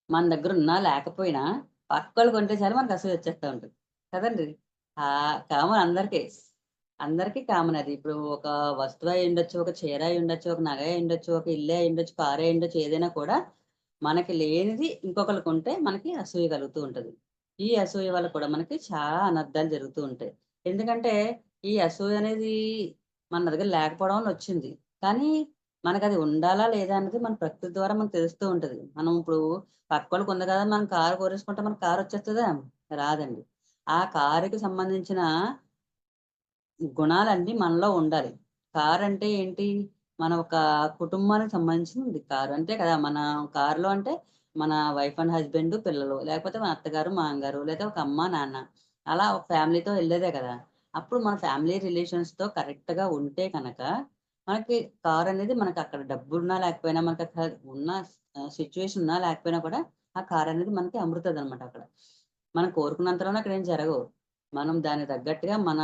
మన దగ్గరున్నా లేకపోయినా పక్కోళ్ళు కొంటే చాలు మనకు అసూయ వచ్చేస్తా ఉంటది. కదండీ! కామన్ అందరికి. అందరికీ కామన్ అది. ఇప్పుడు ఒక వస్తువు అయ్యుండొచ్చు, ఒక చీర అయ్యుండొచ్చు, ఒక నగ అయ్యుండొచ్చు, ఒక ఇల్లే అయ్యుండొచ్చు, కారే అయ్యుండొచ్చు, ఏదైనా కూడా మనకి లేనిది ఇంకొకళ్ళకుంటే మనకి అసూయ కలుగుతూ ఉంటది. ఈ అసూయ వల్ల కూడా మనకి చాలా అనర్థాలు జరుగుతూ ఉంటాయి. ఎందుకంటే, ఈ అసూయ అనేది మన దగ్గర లేకపోవడం వల్ల వచ్చింది. కానీ మనకది ఉండాలా? లేదా? అన్నది మన ప్రకృతి ద్వారా మనకు తెలుస్తూ ఉంటది. మనం ఇప్పుడు పక్కోళ్ళకి ఉంది కదా! మనం కారు కోరేసుకుంటే మనకు కారొచ్చేస్తదా? రాదండి. ఆ కారుకి సంబంధించిన గుణాలన్నీ మనలో ఉండాలి. కారంటే ఏంటి? మన ఒక కుటుంబానికి సంబంధించింది కారు. అంతే కదా! మన కారులో అంటే మన వైఫ్ అండ్ హస్బెండ్, పిల్లలు. లేకపోతే మన అత్తగారు, మామగారు లేదా ఒక అమ్మ, నాన్న. అలా ఒక ఫ్యామిలీతో ఎళ్ళేదే కదా! అప్పుడు మన ఫ్యామిలీ రిలేషన్స్‌తో కరెక్ట్‌గా ఉంటే కనక మనకి కారనేది మనకక్కడ డబ్బున్నా లేకపోయినా మనకక్కడ ఉన్న సిట్యుయేషన్ ఉన్నా లేకపోయినా కూడా ఆ కారనేది మనకి అమృతదనమాట అక్కడ. మనం కోరుకున్నంతలోనే అక్కడేం జరగవు. మనం దానికి తగ్గట్టుగా మన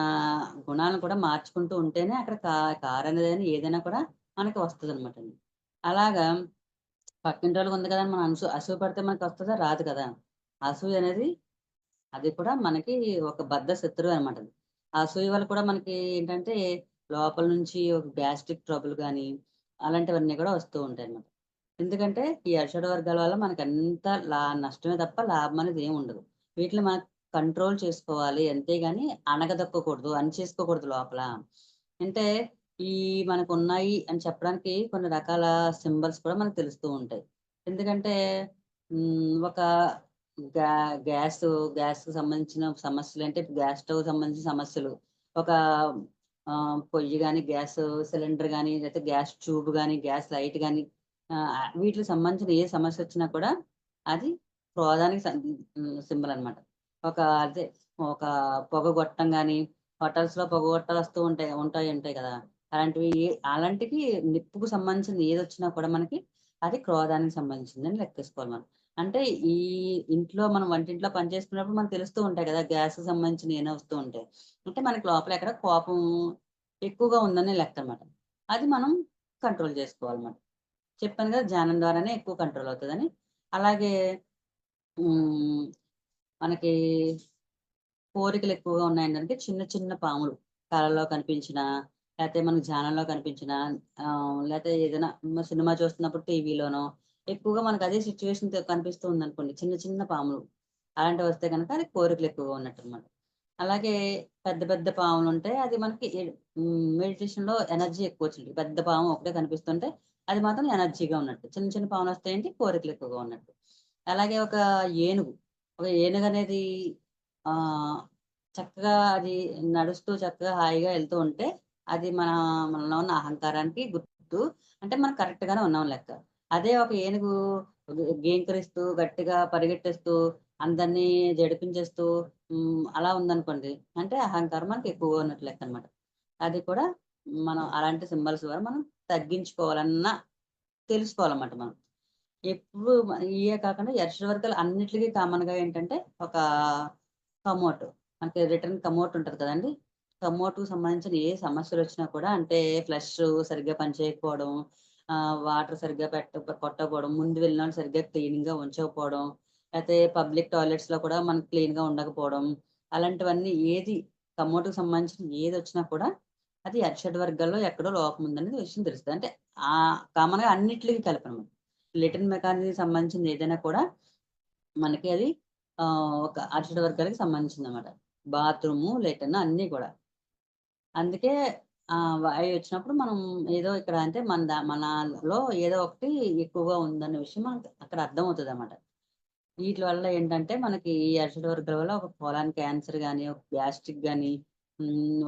గుణాలను కూడా మార్చుకుంటూ ఉంటేనే అక్కడ కారనేదని ఏదైనా కూడా మనకి వస్తదనమాటండి. అలాగా పక్కింటోళ్ళకి ఉంది కదా అని మనం అసూయ పడితే మనకొస్తదా? రాదు కదా! అసూయ అనేది అది కూడా మనకి ఒక బద్ధ శత్రువే అనమాట అది. ఆ అసూయ వల్ల కూడా మనకి ఏంటంటే లోపల నుంచి ఒక గ్యాస్ట్రిక్ ట్రబుల్ గాని, అలాంటివన్నీ కూడా వస్తూ ఉంటాయన్నమాట. ఎందుకంటే ఈ అరిషడ్ వర్గాల వల్ల మనకంతా నష్టమే తప్ప లాభం అనేది ఏమి ఉండదు. వీటిని మనం కంట్రోల్ చేసుకోవాలి. అంతేగాని అణగదొక్కకూడదు. అణిచేసుకోకూడదు లోపల. అంటే ఈ మనకున్నాయి అని చెప్పడానికి కొన్ని రకాల సింబల్స్ కూడా మనకు తెలుస్తూ ఉంటాయి. ఎందుకంటే ఒక గ్యా గ్యాసు, గ్యాస్‌కి సంబంధించిన సమస్యలంటే గ్యాస్ స్టవ్‌కి సంబంధించిన సమస్యలు. ఒక పొయ్యి గాని, గ్యాసు సిలిండర్ గాని, లేతే గ్యాస్ ట్యూబ్ గాని, గ్యాస్ లైట్ గాని వీటికి సంబంధించిన ఏ సమస్యొచ్చినా కూడా అది క్రోధానికి సింబల్ అనమాట. ఒక అదే ఒక పొగ గొట్టం గాని, హోటల్స్‌లో పొగ గొట్టాలొస్తూ ఉంటాయి కదా! అలాంటివి అలాంటికి నిప్పుకు సంబంధించింది ఏదొచ్చినా కూడా మనకి అది క్రోధానికి సంబంధించిందని లెక్కేసుకోవాలి మనం. అంటే ఈ ఇంట్లో మనం వంటింట్లో పని చేసుకున్నప్పుడు మనకు తెలుస్తూ ఉంటాయి కదా! గ్యాస్‌కి సంబంధించినయి ఏమైనా వస్తూ ఉంటాయి. అంటే మనకి లోపల ఎక్కడ కోపం ఎక్కువగా ఉందని లెక్కనమాట. అది మనం కంట్రోల్ చేసుకోవాలన్నమాట. చెప్పాను కదా! ధ్యానం ద్వారానే ఎక్కువ కంట్రోల్ అవుతదని. అలాగే హ్మ్. మనకి కోరికలు ఎక్కువగా ఉన్నాయంటే చిన్న చిన్న పాములు కలలో కనిపించినా, లేతే మనకు ధ్యానంలో కనిపించినా లేతే ఏదైనా సినిమా చూస్తున్నప్పుడు టీవీలోనో ఎక్కువగా మనకు అదే సిట్యుయేషన్ కనిపిస్తూ ఉందనుకోండి. చిన్న చిన్న పాములు. అలాంటివొస్తే గనక అది కోరికలు ఎక్కువగా ఉన్నట్టనమాట. అలాగే పెద్ద పెద్ద పాములుంటాయి. అది మనకి మెడిటేషన్‌లో ఎనర్జీ ఎక్కువొచ్చిద్ది. పెద్ద పాము ఒకటే కనిపిస్తుంటే అది మాత్రం ఎనర్జీగా ఉన్నట్టు. చిన్న చిన్న పాములొస్తాయేంటి కోరికలు ఎక్కువగా ఉన్నట్టు. అలాగే ఒక ఏనుగు. ఒక ఏనుగనేది ఆహ్, చక్కగా అది నడుస్తూ చక్కగా హాయిగా ఎళ్తూ ఉంటే అది మనలో ఉన్న అహంకారానికి గుర్తు. అంటే మనం కరెక్ట్‌గానే ఉన్నాం లెక్క. అదే ఒక ఏనుగు గేంకరిస్తూ గట్టిగా పరిగెట్టేస్తూ అందరినీ జడిపించేస్తూ అలా ఉందనుకోండి. అంటే అహంకారం మనకి ఎక్కువగా ఉన్నట్టు లెక్కనమాట. అది కూడా మనం అలాంటి సింబల్స్ ద్వారా మనం తగ్గించుకోవాలన్నా తెలుసుకోవాలన్నమాట మనం. ఎప్పుడు ఇయే కాకుండా ఎర్షడ్ వర్గాలు అన్నిట్లికి కామన్‌గా ఏంటంటే ఒక కమోట్. మనకి రిటర్న్ కమోట్ ఉంటది కదండీ! కమోట్‌కి సంబంధించిన ఏ సమస్యలొచ్చినా కూడా అంటే ఫ్లష్ సరిగ్గా పనిచేయకపోవడం, వాటర్ సరిగ్గా కొట్టకపోవడం, ముందు వెళ్ళినోళ్ళు సరిగ్గా క్లీన్‌గా ఉంచకపోవడం, లేతే పబ్లిక్ టాయిలెట్స్‌లో కూడా మనకు క్లీన్‌గా ఉండకపోవడం, అలాంటివన్నీ కమోట్‌కి సంబంధించిన ఏదొచ్చినా కూడా అది ఎర్షడ్ వర్గాల్లో ఎక్కడో లోపం ఉందనేది విషయం తెలుస్తది. అంటే కామన్‌గా అన్నిట్లికి కలిపనమాట. లిటిల్ మెకానిక్‌కి సంబంధించింది ఏదైనా కూడా మనకి అది ఒక అరిషడ్ వర్గాలకి సంబంధించిందనమాట. బాత్రూము, లెట్రిన్ అన్నీ కూడా. అందుకే అయి వచ్చినప్పుడు మనం ఏదో ఇక్కడ అంటే మనలో ఏదో ఒకటి ఎక్కువగా ఉందన్న విషయం మనకు అక్కడ అర్థమవుతదనమాట. వీట్లి వల్ల ఏంటంటే మనకి ఈ అరిషడ్ వర్గాల వల్ల ఒక కోలాన్ క్యాన్సర్ గాని, ఒక గ్యాస్ట్రిక్ గాని,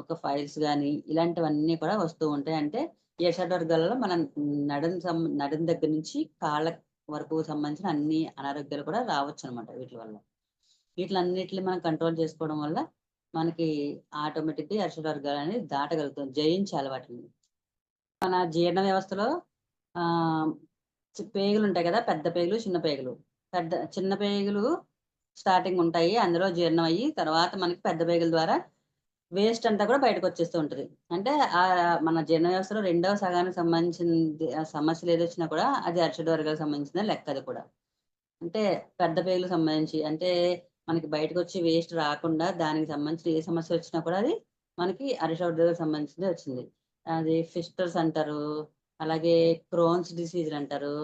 ఒక ఫైల్స్ గాని ఇలాంటివన్నీ కూడా వస్తూ ఉంటాయి. అంటే ఈ అరిషడ్ వర్గాలలో మన నడుం దగ్గర నుంచి కాళ్ళ వరకు సంబంధించిన అన్ని అనారోగ్యాలు కూడా రావచ్చనమాట వీట్లి వల్ల. వీటిలన్నిటిని మనం కంట్రోల్ చేసుకోవడం వల్ల మనకి ఆటోమేటిక్‌గా ఈ అరిషడ్ వర్గాలనేవి దాటగలుగుతాం. జయించాలి వాటిని. మన జీర్ణ వ్యవస్థలో ఆహ్, పేగులుంటాయి కదా! పెద్ద పేగులు, చిన్న పేగులు. చిన్న పేగులు స్టార్టింగ్ ఉంటాయి. అందులో జీర్ణం అయ్యి తర్వాత మనకి పెద్ద పేగుల ద్వారా వేస్ట్ అంతా కూడా బయటకొచ్చేస్తూ ఉంటది. అంటే మన జీర్ణ వ్యవస్థలో రెండవ సగానికి సంబంధించింది సమస్యలు ఏదొచ్చినా కూడా అది అరిషడ్ వర్గాలకు సంబంధించిందే లెక్క అది కూడా. అంటే పెద్ద పేగులకు సంబంధించి అంటే మనకి బయటకొచ్చి వేస్ట్ రాకుండా దానికి సంబంధించిన ఏ సమస్యొచ్చినా కూడా అది మనకి అరిషడ్ సంబంధించిందే వచ్చింది. అది ఫిస్టర్స్ అంటారు. అలాగే క్రోన్స్ డిసీజ్‌లంటారు.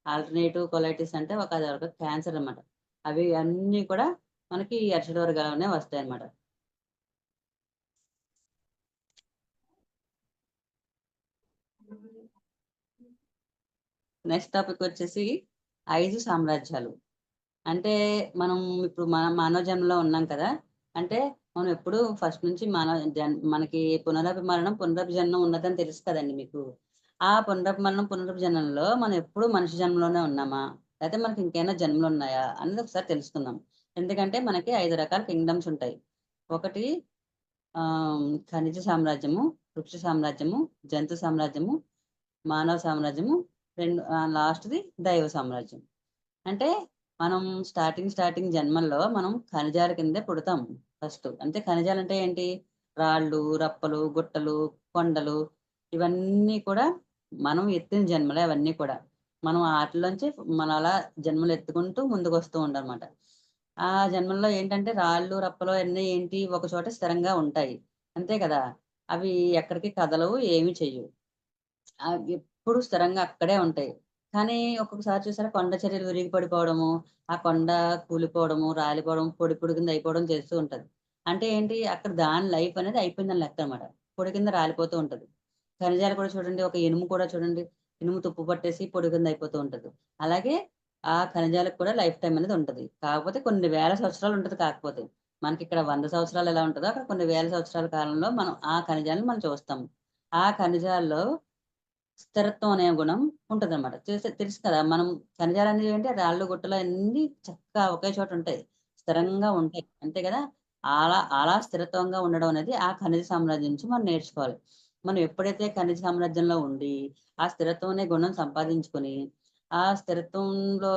ఆల్టర్‌నేటివ్ కొలైటిస్ అంటే అదొక క్యాన్సర్ అన్నమాట. అవి అన్నీ కూడా మనకి అరిషడ్ వర్గాల్లోనే వస్తాయన్నమాట. నెక్స్ట్ టాపిక్ వచ్చేసి 5 సామ్రాజ్యాలు. అంటే మనం ఇప్పుడు మానవ జన్మలో ఉన్నాం కదా! అంటే మనం ఎప్పుడు ఫస్ట్ నుంచి మనకి పునరభిమరణం, పునరభిజననం ఉన్నదని తెలుసు కదండీ మీకు. ఆ పునరభిమరణం, పునరభిజననంలో మనం ఎప్పుడు మనిషి జన్మలోనే ఉన్నామా? లేతే మనకి ఇంకేమైనా జన్మలున్నాయా? అన్నది ఒకసారి తెలుసుకుందాం. ఎందుకంటే మనకి 5 రకాల కింగ్‌డమ్స్ ఉంటాయి. ఒకటి ఖనిజ సామ్రాజ్యము, వృక్ష సామ్రాజ్యము, జంతు సామ్రాజ్యము, మానవ సామ్రాజ్యము, లాస్ట్‌ది దైవ సామ్రాజ్యం. అంటే మనం స్టార్టింగ్ జన్మల్లో మనం ఖనిజాల కిందే పుడతాం ఫస్ట్. అంటే ఖనిజాలంటే ఏంటి? రాళ్ళు, రప్పలు, గుట్టలు, కొండలు ఇవన్నీ కూడా మనం ఎత్తిన జన్మలే అవన్నీ కూడా. మనం ఆటిలోంచి మనం అలా జన్మలు ఎత్తుకుంటూ ముందుకొస్తూ ఉంటామన్నమాట. ఆ జన్మల్లో ఏంటంటే రాళ్ళు, రప్పలు అన్నీ ఏంటి ఒక చోట స్థిరంగా ఉంటాయి. అంతే కదా! అవి ఎక్కడికి కదలవు, ఏమి చెయ్యవు. ఎప్పుడు స్థిరంగా అక్కడే ఉంటాయి. కానీ ఒక్కొక్కసారి చూసారా కొండ చర్యలు విరిగి పడిపోవడము, ఆ కొండ కూలిపోవడము, రాలిపోవడం, పొడి పొడి కింద అయిపోవడం చేస్తూ ఉంటది. అంటే ఏంటి అక్కడ దాని లైఫ్ అనేది అయిపోయిందని లెక్కనమాట. పొడి కింద రాలిపోతూ ఉంటది. ఖనిజాలు కూడా చూడండి ఒక ఇనుము కూడా చూడండి. ఇనుము తుప్పు పట్టేసి పొడి కింద అయిపోతూ ఉంటది. అలాగే ఆ ఖనిజాలకు కూడా లైఫ్ టైమ్ అనేది ఉంటది. కాకపోతే కొన్ని వేల సంవత్సరాలు ఉంటది కాకపోతే. మనకిక్కడ 100 సంవత్సరాలు ఎలా ఉంటదో అక్కడ కొన్ని వేల సంవత్సరాల కాలంలో మనం ఆ ఖనిజాలను మనం చూస్తాం. ఆ ఖనిజాల్లో స్థిరత్వం అనే గుణం ఉంటదనమాట. తెలుసు కదా! మనం ఖనిజాలనేవి ఏంటి రాళ్ళు, గుట్టలు అన్నీ చక్కగా ఒకే చోట ఉంటాయి. స్థిరంగా ఉంటాయి. అంతే కదా! అలా అలా స్థిరత్వంగా ఉండడం అనేది ఆ ఖనిజ సామ్రాజ్యం నుంచి మనం నేర్చుకోవాలి. మనం ఎప్పుడైతే ఖనిజ సామ్రాజ్యంలో ఉండి, ఆ స్థిరత్వం అనే గుణం సంపాదించుకొని, ఆ స్థిరత్వంలో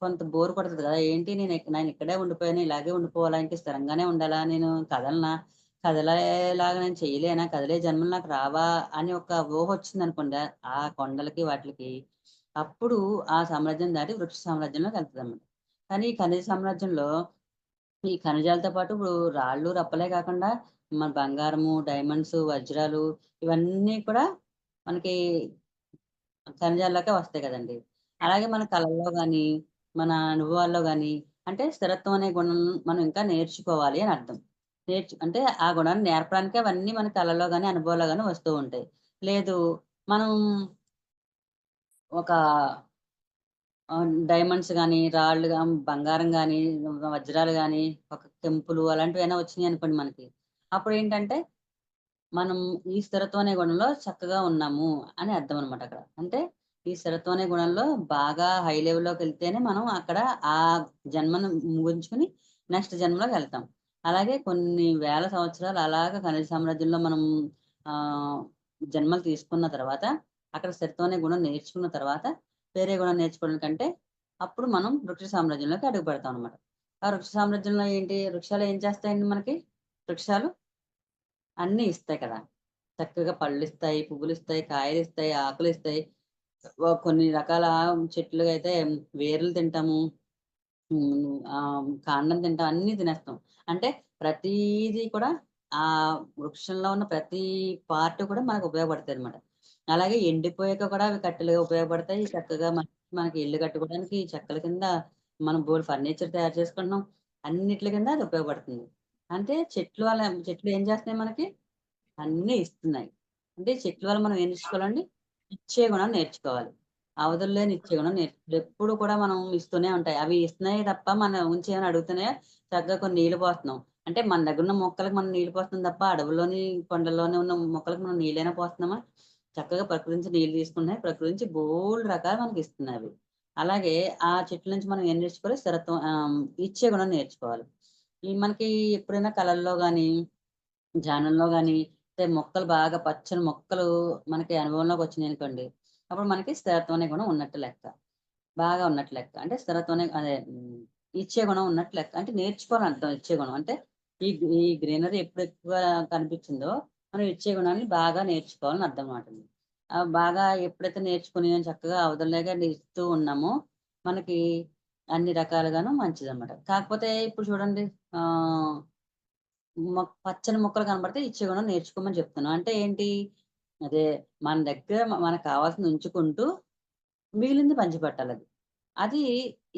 కొంత బోర్ కొడతది కదా! ఏంటి నేనిక్కడే ఉండిపోయాను. ఇలాగే ఉండిపోవాలా? ఇంక స్థిరంగానే ఉండాలా? నేను కదలనా? కదిలేలాగా నేను చేయలేనా? కదిలే జన్మలు నాకు రావా? అని ఒక ఊహొచ్చిందనుకోండి ఆ కొండలకి వాటిలకి, అప్పుడు ఆ సామ్రాజ్యం దాటి వృక్ష సామ్రాజ్యంలోకెళ్తదనమాట. కానీ ఈ ఖనిజ సామ్రాజ్యంలో ఈ ఖనిజాలతో పాటు ఇప్పుడు రాళ్ళు, రప్పలే కాకుండా మన బంగారము, డైమండ్స్, వజ్రాలు ఇవన్నీ కూడా మనకి ఖనిజాల్లోకే వస్తాయి కదండీ! అలాగే మన కళల్లో గాని, మన అనుభవాల్లో గాని అంటే స్థిరత్వం అనే గుణం మనం ఇంకా నేర్చుకోవాలి అని అర్థం. అంటే ఆ గుణాన్ని నేర్పడానికే అవన్నీ మన కళల్లో గాని, అనుభవాల్లో గాని వస్తూ ఉంటాయి. లేదు మనం ఒక డైమండ్స్ గాని, బంగారం గాని, వజ్రాలు గాని, ఒక కెంపులు అలాంటివేమైనా వచ్చినాయనుకోండి మనకి. అప్పుడేంటంటే మనం ఈ స్థిరత్వం అనే గుణంలో చక్కగా ఉన్నాము అని అర్థం అనమాట అక్కడ. అంటే ఈ స్థిరత్వం అనే గుణంలో బాగా హై లెవెల్‌లోకి వెళ్తేనే మనం అక్కడ ఆ జన్మను ముగించుకొని నెక్స్ట్ జన్మలోకి వెళ్తాం. అలాగే కొన్ని వేల సంవత్సరాలు అలాగా ఖనిజ సామ్రాజ్యంలో మనం ఆహ్, జన్మలు తీసుకున్న తర్వాత అక్కడ స్థిరత్వం అనే గుణం నేర్చుకున్న తర్వాత వేరే గుణం నేర్చుకోవడం కంటే అప్పుడు మనం వృక్ష సామ్రాజ్యంలోకి అడుగు పెడతాం అనమాట. ఆ వృక్ష సామ్రాజ్యంలో ఏంటి? వృక్షాలు ఏం చేస్తాయండి మనకి? వృక్షాలు అన్నీ ఇస్తాయి కదా! చక్కగా పళ్ళిస్తాయి, పువ్వులిస్తాయి, కాయలిస్తాయి, ఆకులిస్తాయి. కొన్ని రకాల చెట్లు అయితే వేర్లు తింటాము. కాండం తింటాం. అన్నీ తినేస్తాం. అంటే ప్రతీది కూడా ఆ వృక్షంలో ఉన్న ప్రతి పార్ట్ కూడా మనకు ఉపయోగపడతాయన్నమాట. అలాగే ఎండిపోయాక కూడా అవి కట్టెలుగా ఉపయోగపడతాయి. చక్కగా మనకి ఇల్లు కట్టుకోవడానికి చెక్కల కింద మనం బోలెడు ఫర్నిచర్ తయారు చేసుకుంటున్నాం. అన్నిట్లి కింద అది ఉపయోగపడుతుంది. అంటే చెట్లు ఏం చేస్తున్నాయి మనకి? అన్నీ ఇస్తున్నాయి. అంటే చెట్ల వల్ల మనం ఏం నేర్చుకోవాలండి? ఇచ్చే గుణం నేర్చుకోవాలి. అవధులు లేని ఇచ్చే గుణం ఎప్పుడు కూడా మనం ఇస్తూనే ఉంటాయి. అవి ఇస్తున్నాయి తప్ప మన నుంచి ఏమైనా అడుగుతున్నాయా? చక్కగా కొన్ని నీళ్లు పోస్తున్నాం. అంటే మన దగ్గర ఉన్న మొక్కలకు మనం నీళ్లు పోస్తున్నాం తప్ప అడవుల్లోని, కొండల్లోని ఉన్న మొక్కలకు మనం నీళ్ళైనా పోస్తున్నామా? చక్కగా ప్రకృతి నుంచి నీళ్ళు తీసుకుంటున్నాయి. ప్రకృతి నుంచి బోలెడు రకాలు మనకి ఇస్తున్నాయి అవి. అలాగే ఆ చెట్ల నుంచి మనం ఏం నేర్చుకోవాలి? ఇచ్చే గుణం నేర్చుకోవాలి. ఈ మనకి ఎప్పుడైనా కళల్లో గాని జానంలో గాని, మొక్కలు బాగా పచ్చని మొక్కలు మనకి అనుభవంలోకి వచ్చినాయనుకోండి. అప్పుడు మనకి స్థిరత్వం అనే గుణం ఉన్నట్టు లెక్క. బాగా ఉన్నట్టు లెక్క. అంటే స్థిరత్వం అనే అదే ఇచ్చే గుణం ఉన్నట్టు లెక్క. అంటే నేర్చుకోవాలని అర్థం ఇచ్చే గుణం. అంటే ఈ ఈ గ్రీనరీ ఎప్పుడు ఎక్కువగా కనిపించిందో, మనం ఇచ్చే గుణాన్ని బాగా నేర్చుకోవాలని అర్థం మాట. బాగా ఎప్పుడైతే నేర్చుకొని చక్కగా అవతలగా ఇస్తూ ఉన్నామో, మనకి అన్ని రకాలుగాను మంచిదనమాట. కాకపోతే ఇప్పుడు చూడండి ఆహ్ పచ్చని మొక్కలు కనపడితే ఇచ్చే గుణం నేర్చుకోమని చెప్తాను. అంటే ఏంటి? అదే మన దగ్గర మనకు కావాల్సింది ఉంచుకుంటూ మిగిలింది పంచిపెట్టాలది. అది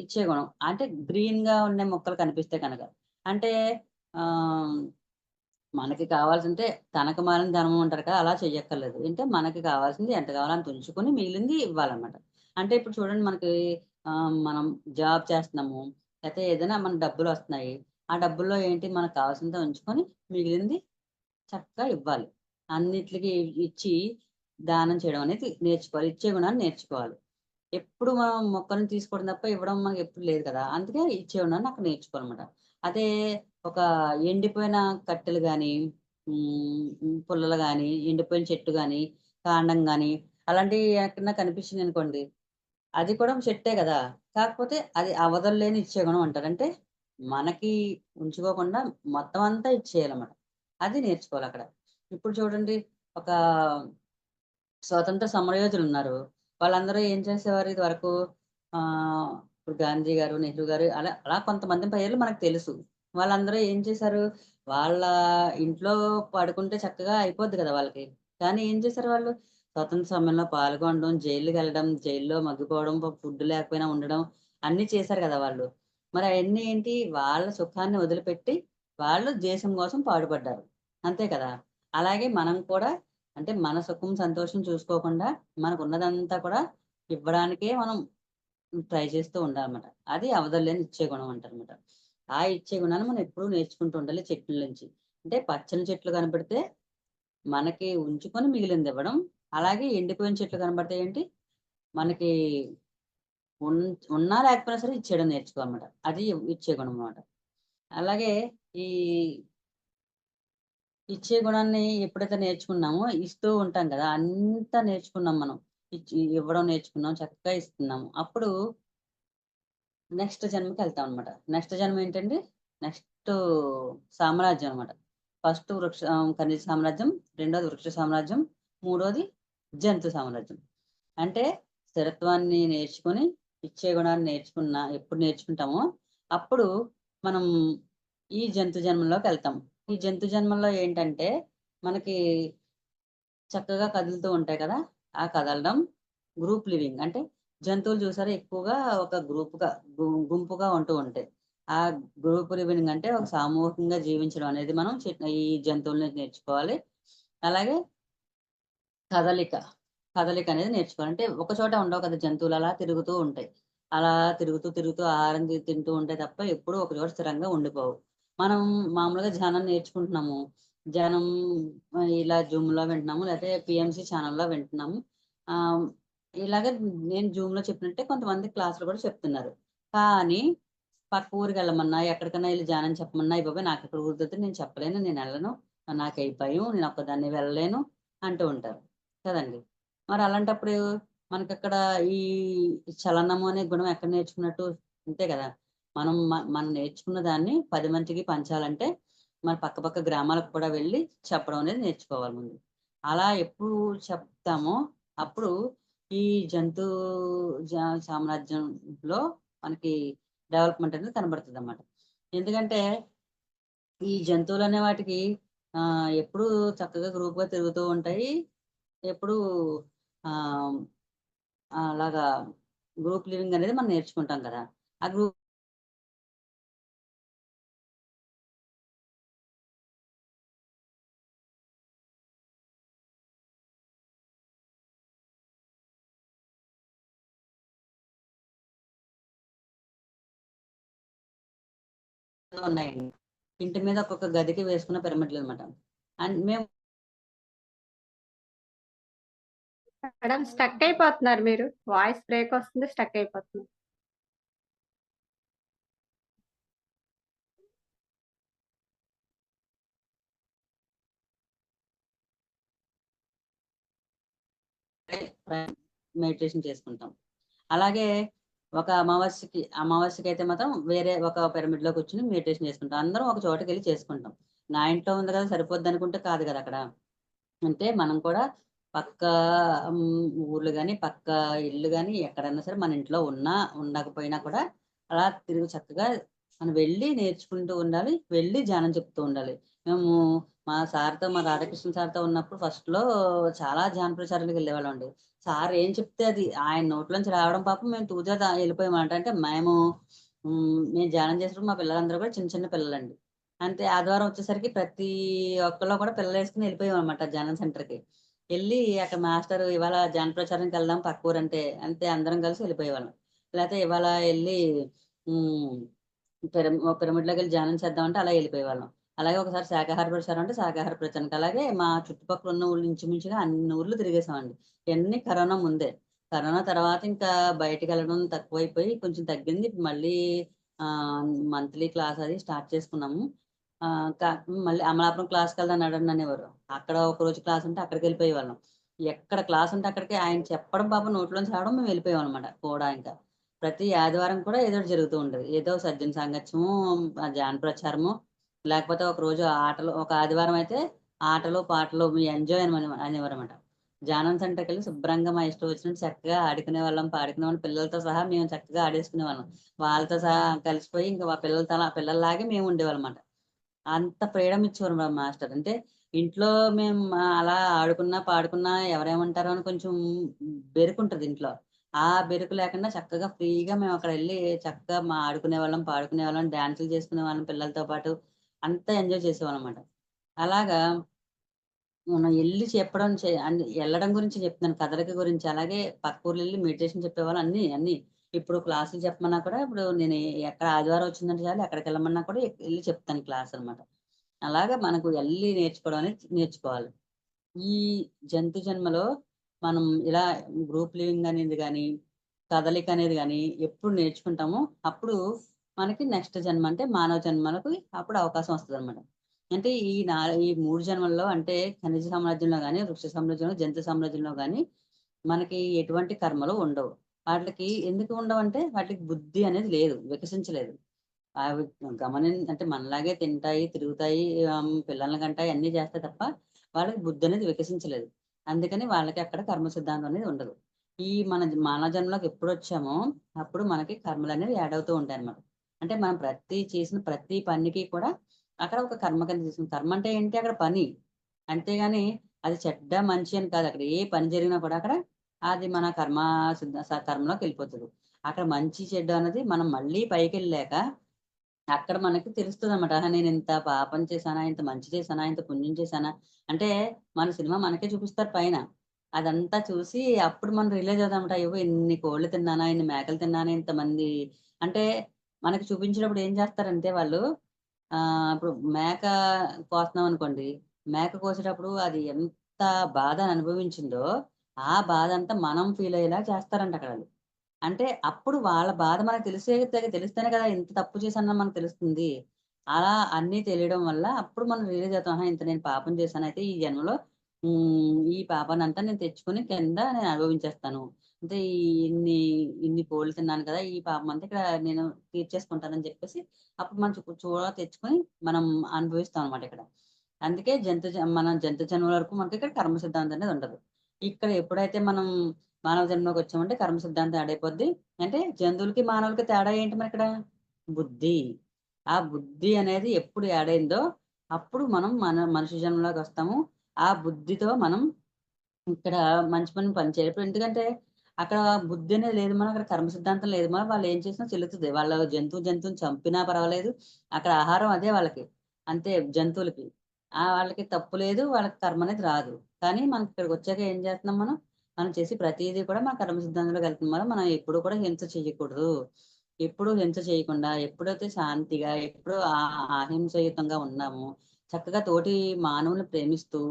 ఇచ్చే గుణం. అంటే గ్రీన్‌గా ఉండే మొక్కలు కనిపిస్తే కనక. అంటే ఆహ్, మనకి కావాల్సింటే తనకు మాలిన ధనము అంటారు కదా! అలా చెయ్యక్కర్లేదు. అంటే మనకి కావాల్సింది ఎంత కావాలో అంత ఉంచుకొని మిగిలింది ఇవ్వాలన్నమాట. అంటే ఇప్పుడు చూడండి మనకి మనం జాబ్ చేస్తున్నాము. లేతే ఏదైనా మనకు డబ్బులొస్తున్నాయి. ఆ డబ్బుల్లో ఏంటి మనకు కావాల్సినంత ఉంచుకొని మిగిలింది చక్కగా ఇవ్వాలి. అన్నిట్లికి ఇచ్చి దానం చేయడం అనేది నేర్చుకోవాలి. ఇచ్చే గుణాన్ని నేర్చుకోవాలి. ఎప్పుడు మనం మొక్కల్ని తీసుకోవడం తప్ప ఇవ్వడం మనకెప్పుడు లేదు కదా! అందుకే ఇచ్చే గుణాన్ని అక్కడ నేర్చుకోవాలన్నమాట. అదే ఒక ఎండిపోయిన కట్టెలు గాని, పుల్లలు గాని, ఎండిపోయిన చెట్టు గాని, కాండం గాని అలాంటివి ఎక్కడన్నా కనిపించినాయనుకోండి, అది కూడా ఒక చెట్టే గదా! కాకపోతే అది అవధుల్లేని ఇచ్చే గుణం అంటారు. అంటే మనకి ఉంచుకోకుండా మొత్తం అంతా ఇచ్చేయాలన్నమాట. అది నేర్చుకోవాలక్కడ. ఇప్పుడు చూడండి ఒక స్వాతంత్ర సమరయోధులున్నారు. వాళ్ళందరూ ఏం చేసేవారు ఇదివరకు ఇప్పుడు గాంధీ గారు, నెహ్రూ గారు అలా అలా కొంతమంది పేర్లు మనకు తెలుసు. వాళ్ళందరూ ఏం చేశారు? వాళ్ళ ఇంట్లో పడుకుంటే చక్కగా అయిపోద్ది కదా వాళ్ళకి. కానీ ఏం చేశారు వాళ్ళు? స్వతంత్ర సమరంలో పాల్గొనడం, జైలుకెళ్ళడం, జైల్లో మగ్గిపోవడం, ఫుడ్ లేకపోయినా ఉండడం అన్నీ చేశారు కదా వాళ్ళు. మరి అయన్నీ ఏంటి? వాళ్ళ సుఖాన్ని వదిలిపెట్టి వాళ్ళు దేశం కోసం పాటుపడ్డారు. అంతే కదా! అలాగే మనం కూడా అంటే మన సుఖం, సంతోషం చూసుకోకుండా మనకున్నదంతా కూడా ఇవ్వడానికే మనం ట్రై చేస్తూ ఉండాలన్నమాట. అది అవధుల్లేని ఇచ్చే గుణం అంటారన్నమాట. ఆ ఇచ్చే గుణాన్ని మనం ఎప్పుడూ నేర్చుకుంటూ ఉండాలి చెట్ల నుంచి. అంటే పచ్చని చెట్లు కనపడితే మనకి ఉంచుకొని మిగిలిందివ్వడం. అలాగే ఎండిపోయిన చెట్లు కనపడితే ఏంటి మనకి ఉన్ ఉన్నా లేకపోయినా సరే ఇచ్చేయడం నేర్చుకోవాలన్నమాట. అది ఇచ్చే గుణం అన్నమాట. అలాగే ఈ ఇచ్చే గుణాన్ని ఎప్పుడైతే నేర్చుకున్నామో, ఇస్తూ ఉంటాం గదా! అంతా నేర్చుకున్నాం మనం. ఇవ్వడం నేర్చుకున్నాం. చక్కగా ఇస్తున్నాము. అప్పుడు నెక్స్ట్ జన్మకెళ్తామనమాట. నెక్స్ట్ జన్మ ఏంటండి? నెక్స్టు సామ్రాజ్యం అనమాట. ఖనిజ సామ్రాజ్యం, రెండోది వృక్ష సామ్రాజ్యం, మూడోది జంతు సామ్రాజ్యం. అంటే స్థిరత్వాన్ని నేర్చుకొని, ఇచ్చే గుణాన్ని ఎప్పుడు నేర్చుకుంటామో, అప్పుడు మనం ఈ జంతు జన్మలోకెళ్తాం. ఈ జంతు జన్మలో ఏంటంటే, మనకి చక్కగా కదులుతూ ఉంటాయి కదా! ఆ కదలడం, గ్రూప్ లివింగ్ అంటే జంతువులు చూసారా ఎక్కువగా ఒక గ్రూప్‌గా గుంపుగా ఉంటూ ఉంటాయి. ఆ గ్రూప్ లివింగ్ అంటే ఒక సామూహికంగా జీవించడం అనేది మనం ఈ జంతువుల నుంచి నేర్చుకోవాలి. అలాగే కదలిక. కదలిక అనేది నేర్చుకోవాలి. అంటే ఒక చోట ఉండవు కదా! జంతువులు అలా తిరుగుతూ ఉంటాయి. అలా తిరుగుతూ ఆహారం తింటూ ఉంటాయి తప్ప ఎప్పుడూ ఒక చోట స్థిరంగా ఉండిపోవు. మనం మామూలుగా ధ్యానం నేర్చుకుంటున్నాము. ధ్యానం ఇలా జూమ్‌లో వింటున్నాము. లేతే పీఎంసీ ఛానెల్‌లో వింటున్నాము. ఆహ్, ఇలాగ నేను జూమ్‌లో చెప్పినట్టే కొంతమంది క్లాస్‌లో కూడా చెప్తున్నారు. కానీ పక్క ఊరికెళ్ళమన్నా, ఎక్కడికన్నా ఎళ్లి జాయిన్ చెప్పమన్నా, "అయ్య బాబోయ్! నాకిక్కడ కుదురుతది. నేను చెప్పలేను. నేనెళ్ళను. నాకే భయం. నేనొక్కదాన్నే వెళ్ళలేను" అంటూ ఉంటారు. కదండీ! మరి అలాంటప్పుడు మనకక్కడ ఈ చలనము అనే గుణం ఎక్కడ నేర్చుకున్నట్టు? అంతే కదా! మనం నేర్చుకున్న దాన్ని 10 మందికి పంచాలంటే, మన పక్క పక్క గ్రామాలకు కూడా వెళ్ళి చెప్పడం అనేది నేర్చుకోవాలి ముందు. అలా ఎప్పుడు చెప్తామో అప్పుడు ఈ జంతు జ సామ్రాజ్యంలో మనకి డెవలప్‌మెంట్ అనేది కనబడుతదనమాట. ఎందుకంటే ఈ జంతువులనే వాటికి ఎప్పుడూ చక్కగా గ్రూప్‌గా తిరుగుతూ ఉంటాయి. ఎప్పుడూ ఆహ్, అలాగా గ్రూప్ లివింగ్ అనేది మనం నేర్చుకుంటాం కదా! ఆ గ్రూప్ ఉన్నాయండి. ఇంటి మీద ఒక్కొక్క గదికి వేసుకున్న పిరమిడ్‌లనమాట. మేము మేడం స్టక్ అయిపోతున్నారు మీరు. వాయిస్ బ్రేక్ వస్తుంది. స్టక్ అయిపోతున్నారు. మెడిటేషన్ చేసుకుంటాం. అలాగే ఒక అమావాస్యకైతే మాత్రం వేరే ఒక పిరమిడ్‌లో కూర్చొని మెడిటేషన్ చేసుకుంటాం. అందరం ఒక చోటకెళ్ళి చేసుకుంటాం. నా ఇంట్లో ఉంది కదా! సరిపోద్దనుకుంటే కాదు కదా అక్కడ. అంటే మనం కూడా పక్క ఊర్లు గాని, పక్క ఇల్లు గాని ఎక్కడన్నా సరే మన ఇంట్లో ఉన్నా, ఉండకపోయినా కూడా అలా తిరిగి చక్కగా మనం వెళ్ళి నేర్చుకుంటూ ఉండాలి. వెళ్ళి ధ్యానం చెప్తూ ఉండాలి. మేము మా రాధాకృష్ణ సార్‌తో ఉన్నప్పుడు ఫస్ట్‌లో చాలా ధ్యాన ప్రచారాలకెళ్ళేవాళ్ళమండి. సార్ ఏం చెప్తే అది ఆయన నోట్లోంచి రావడం పాపం మేము తూచా ఎళ్ళిపోయామన్నమాట. అంటే మేము ధ్యానం చేసినప్పుడు మా పిల్లలందరూ కూడా చిన్న చిన్న పిల్లలండి. అంతే ఆదివారం వచ్చేసరికి ప్రతి ఒక్కళ్ళు కూడా పిల్లలేసుకొని ఎళ్ళిపోయామనమాట ధ్యానం సెంటర్‌కి. ఎళ్లి అక్కడ మాస్టరు ఇవాళ ధ్యాన ప్రచారానికెళ్దాం పక్కూరంటే, అంతే అందరం కలిసి ఎళ్ళిపోయేవాళ్ళం. లేతే ఇవాళ ఎళ్లి హ్మ్. పిరమిడ్‌లోకెళ్ళి ధ్యానం చేద్దామంటే అలా ఎళ్ళిపోయేవాళ్ళం. అలాగే ఒకసారి శాకాహార ప్రచారం అంటే శాకాహార ప్రచారానికి. అలాగే మా చుట్టుపక్కల ఉన్న ఊర్లు ఇంచుమించుగా అన్ని ఊర్లు తిరిగేసామండి. ఇయన్నీ కరోనా ముందే. కరోనా తర్వాత ఇంకా బయటికెళ్ళడం తక్కువైపోయి కొంచెం తగ్గింది. మళ్ళీ మంత్లీ క్లాస్ అది స్టార్ట్ చేసుకున్నాము. ఆహ్, క మళ్ళీ అమలాపురం క్లాస్‌కెళ్దాం నడండి అనేవారు. అక్కడ ఒకరోజు క్లాస్ ఉంటే అక్కడికెళ్ళిపోయేవాళ్ళం. ఎక్కడ క్లాస్ ఉంటే అక్కడికి ఆయన చెప్పడం పాపం నోట్లోంచి రావడం మేము వెళ్ళిపోయేవాళ్ళమనమాట కూడా ఇంకా. ప్రతి ఆదివారం కూడా ఏదో ఒకటి జరుగుతూ ఉంటది. ఏదో సజ్జన సాంగత్యమో, ధ్యాన ప్రచారమో, లేకపోతే ఒకరోజు ఆటలు ఒక ఆదివారం అయితే ఆటలు, పాటలు మీ ఎంజాయ్ అనేవారనమాట. ధ్యానం సెంటర్‌కెళ్ళి శుభ్రంగా మా ఇష్టం వచ్చినట్టు చక్కగా ఆడుకునేవాళ్ళం, పాడుకునేవాళ్ళం. పిల్లలతో సహా మేము చక్కగా ఆడేసుకునేవాళ్ళం. వాళ్ళతో సహా కలిసిపోయి ఇంకా మా పిల్లల్లాగే మేము ఉండేవాళ్ళమాట. అంత ఫ్రీడమ్ ఇచ్చేవారు మా మాస్టర్. అంటే ఇంట్లో మేము అలా ఆడుకున్నా, పాడుకున్నా ఎవరేమంటారో అని కొంచెం బెరుకుంటది ఇంట్లో. ఆ బెరుకు లేకుండా చక్కగా ఫ్రీగా మేమక్కడెళ్ళి చక్కగా ఆడుకునేవాళ్ళం, పాడుకునేవాళ్ళం, డాన్సులు చేసుకునేవాళ్ళం పిల్లలతో పాటు. అంతా ఎంజాయ్ చేసేవాళ్ళమమాట. అలాగా మనం ఎళ్లి చెప్పడం ఎళ్ళడం గురించి చెప్తున్నాను. కదలిక గురించి. అలాగే పక్క ఊర్లెళ్లి మెడిటేషన్ చెప్పేవాళ్ళం అన్నీ. ఇప్పుడు క్లాసులు చెప్పమన్నా కూడా ఇప్పుడు నేను ఎక్కడ ఆదివారం వచ్చిందంటే చాలు ఎక్కడికెళ్ళమన్నా కూడా ఎళ్లి చెప్తాను క్లాసనమాట. అలాగా మనకు ఎళ్లి నేర్చుకోవడం అనేది నేర్చుకోవాలి. ఈ జంతు జన్మలో మనం ఇలా గ్రూప్ లివింగ్ అనేది గాని, కదలిక అనేది గాని ఎప్పుడు నేర్చుకుంటామో అప్పుడు మనకి నెక్స్ట్ జన్మ అంటే మానవ జన్మలకు అప్పుడు అవకాశం వస్తదనమాట. అంటే ఈ 3 జన్మల్లో అంటే ఖనిజ సామ్రాజ్యంలో గాని, వృక్ష సామ్రాజ్యంలో, జంతు సామ్రాజ్యంలో గాని మనకి ఎటువంటి కర్మలు ఉండవు. ఆటిలకి ఎందుకు ఉండవంటే వాటికి బుద్ధి అనేది లేదు. వికసించలేదు. అవి అంటే మనలాగే తింటాయి, తిరుగుతాయి, పిల్లల్ని కంటాయి అన్నీ చేస్తాయి తప్ప, వాళ్ళకి బుద్ధనేది వికసించలేదు. అందుకని వాళ్ళకి అక్కడ కర్మ సిద్ధాంతం అనేది ఉండదు. ఈ మానవ జన్మలోకి ఎప్పుడొచ్చామో, అప్పుడు మనకి కర్మలనేవి యాడ్ అవుతూ ఉంటాయన్నమాట. అంటే మనం చేసిన ప్రతి పనికి కూడా అక్కడ ఒక కర్మ కింద తీసుకుంటాం. కర్మ అంటే ఏంటి? అక్కడ పని. అంతేగాని అది చెడ్డ, మంచి అని కాదు. అక్కడ ఏ పని జరిగినా కూడా అక్కడ అది మన కర్మలోకెళ్ళిపోతది. అక్కడ మంచి, చెడు అన్నది మనం మళ్ళీ పైకెళ్ళాక అక్కడ మనకి తెలుస్తదనమాట. ఆహా! నేనింత పాపం చేశానా? ఇంత మంచి చేశానా? ఇంత పుణ్యం చేశానా? అంటే మన సినిమా మనకే చూపిస్తారు పైన. అదంతా చూసి అప్పుడు మనం రియలైజ్ అవుతామనమాట. అయ్యో! ఇన్ని కోళ్ళు తిన్నానా? ఇన్ని మేకలు తిన్నానా? ఇంతమంది అంటే మనకి చూపించేటప్పుడు ఏం చేస్తారంటే వాళ్ళు ఇప్పుడు మేక కోస్తున్నామనుకోండి. మేక కోసేటప్పుడు అది ఎంత బాధ అనుభవించిందో, ఆ బాధ అంతా మనం ఫీల్ అయ్యేలా చేస్తారంట అక్కడ వాళ్ళు. అంటే అప్పుడు వాళ్ళ బాధ మనకు తెలిస్తేనే కదా ఇంత తప్పు చేశానని మనకు తెలుస్తుంది. అలా అన్నీ తెలియడం వల్ల అప్పుడు మనం రియలైజ్ అవుతాం. ఆహా! ఇంత నేను పాపం చేశానయితే ఈ జన్మలో ఈ పాపాన్నంతా నేను తెచ్చుకొని కింద నేను అనుభవించేస్తాను. అంటే ఇన్ని పోళ్ళు తిన్నాను కదా! ఈ పాపం అంతా ఇక్కడ నేను తీర్చేసుకుంటానని చెప్పేసి అప్పుడు మనం తెచ్చుకొని మనం అనుభవిస్తాం అనమాట ఇక్కడ. అందుకే మనం జంతు జన్మల వరకు మనకి ఇక్కడ కర్మ సిద్ధాంతం అనేది ఉండదు. ఇక్కడ ఎప్పుడైతే మనం మానవ జన్మలోకి వచ్చామంటే కర్మ సిద్ధాంతం యాడ్ అయిపోద్ది. అంటే జంతువులకి, మానవులకి తేడా ఏంటి మరిక్కడ? బుద్ధి. ఆ బుద్ధి అనేది ఎప్పుడు యాడ్ అయిందో అప్పుడు మనం మనిషి జన్మలోకి వస్తాము. ఆ బుద్ధితో మనం ఇక్కడ మంచి పని చేయాలి. ఇప్పుడు ఎందుకంటే అక్కడ బుద్ధి అనేది లేదు. అక్కడ కర్మ సిద్ధాంతం లేదు. వాళ్ళు ఏం చేసినా చెల్లుతది. వాళ్ళ జంతువుని చంపినా పర్వాలేదు. అక్కడ ఆహారం అదే వాళ్ళకి. అంతే జంతువులకి. వాళ్ళకి తప్పు లేదు. వాళ్ళకి కర్మ అనేది రాదు. కానీ మనకి ఇక్కడికొచ్చాక ఏం చేస్తున్నాం మనం? మనం చేసే ప్రతీదీ కూడా మన కర్మ సిద్ధాంతంలోకి వెళ్తుంది. మనం ఎప్పుడు కూడా హింస చేయకూడదు. ఎప్పుడు హింస చేయకుండా, ఎప్పుడైతే శాంతిగా, ఎప్పుడు అహింసయుతంగా ఉన్నామో, చక్కగా తోటి మానవుల్ని ప్రేమిస్తూ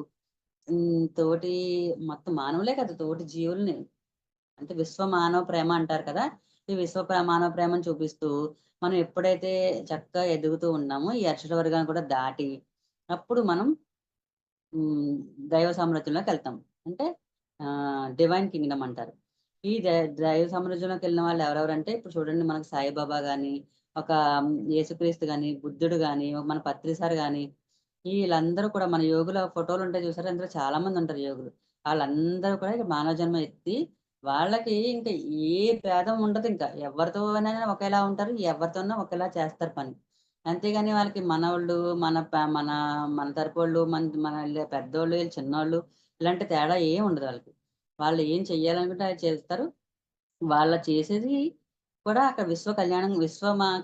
తోటి మొత్తం మానవులే కాదు తోటి జీవుల్ని అంటే విశ్వ మానవ ప్రేమ అంటారు కదా! ఈ మానవ ప్రేమను చూపిస్తూ మనం ఎప్పుడైతే చక్కగా ఎదుగుతూ ఉన్నామో ఈ అక్షర వర్గాన్ని కూడా దాటి అప్పుడు మనం హ్మ్. దైవ సామ్రాజ్యంలోకెళ్తాం. అంటే డివైన్ కింగ్‌డమ్ అంటారు. ఈ దైవ సామ్రాజ్యంలోకెళ్ళిన వాళ్ళు ఎవరెవరంటే ఇప్పుడు చూడండి మనకు సాయిబాబా గాని, ఒక యేసుక్రీస్తు గాని, బుద్ధుడు గాని, మన పత్రి సార్ గాని ఈళ్ళందరూ కూడా మన యోగుల ఫోటోలుంటాయి చూసారా? అందులో చాలా మందుంటారు యోగులు. ఆళ్ళందరూ కూడా ఇక మానవ జన్మ ఎత్తి వాళ్ళకి ఇంక ఏ భేదం ఉండదింక. ఎవరితోనైనా ఒకేలా ఉంటారు. ఎవరితోనైనా ఒకేలా చేస్తారు పని. అంతేగాని వాళ్ళకి మనోళ్ళు, మన మన తరపోళ్ళు, పెద్దోళ్ళు, ఈళ్ళు చిన్నోళ్ళు ఇలాంటి తేడా ఏం ఉండదు వాళ్ళకి. వాళ్ళు ఏం చెయ్యాలనుకుంటే అది చేస్తారు. చేసేది కూడా అక్కడ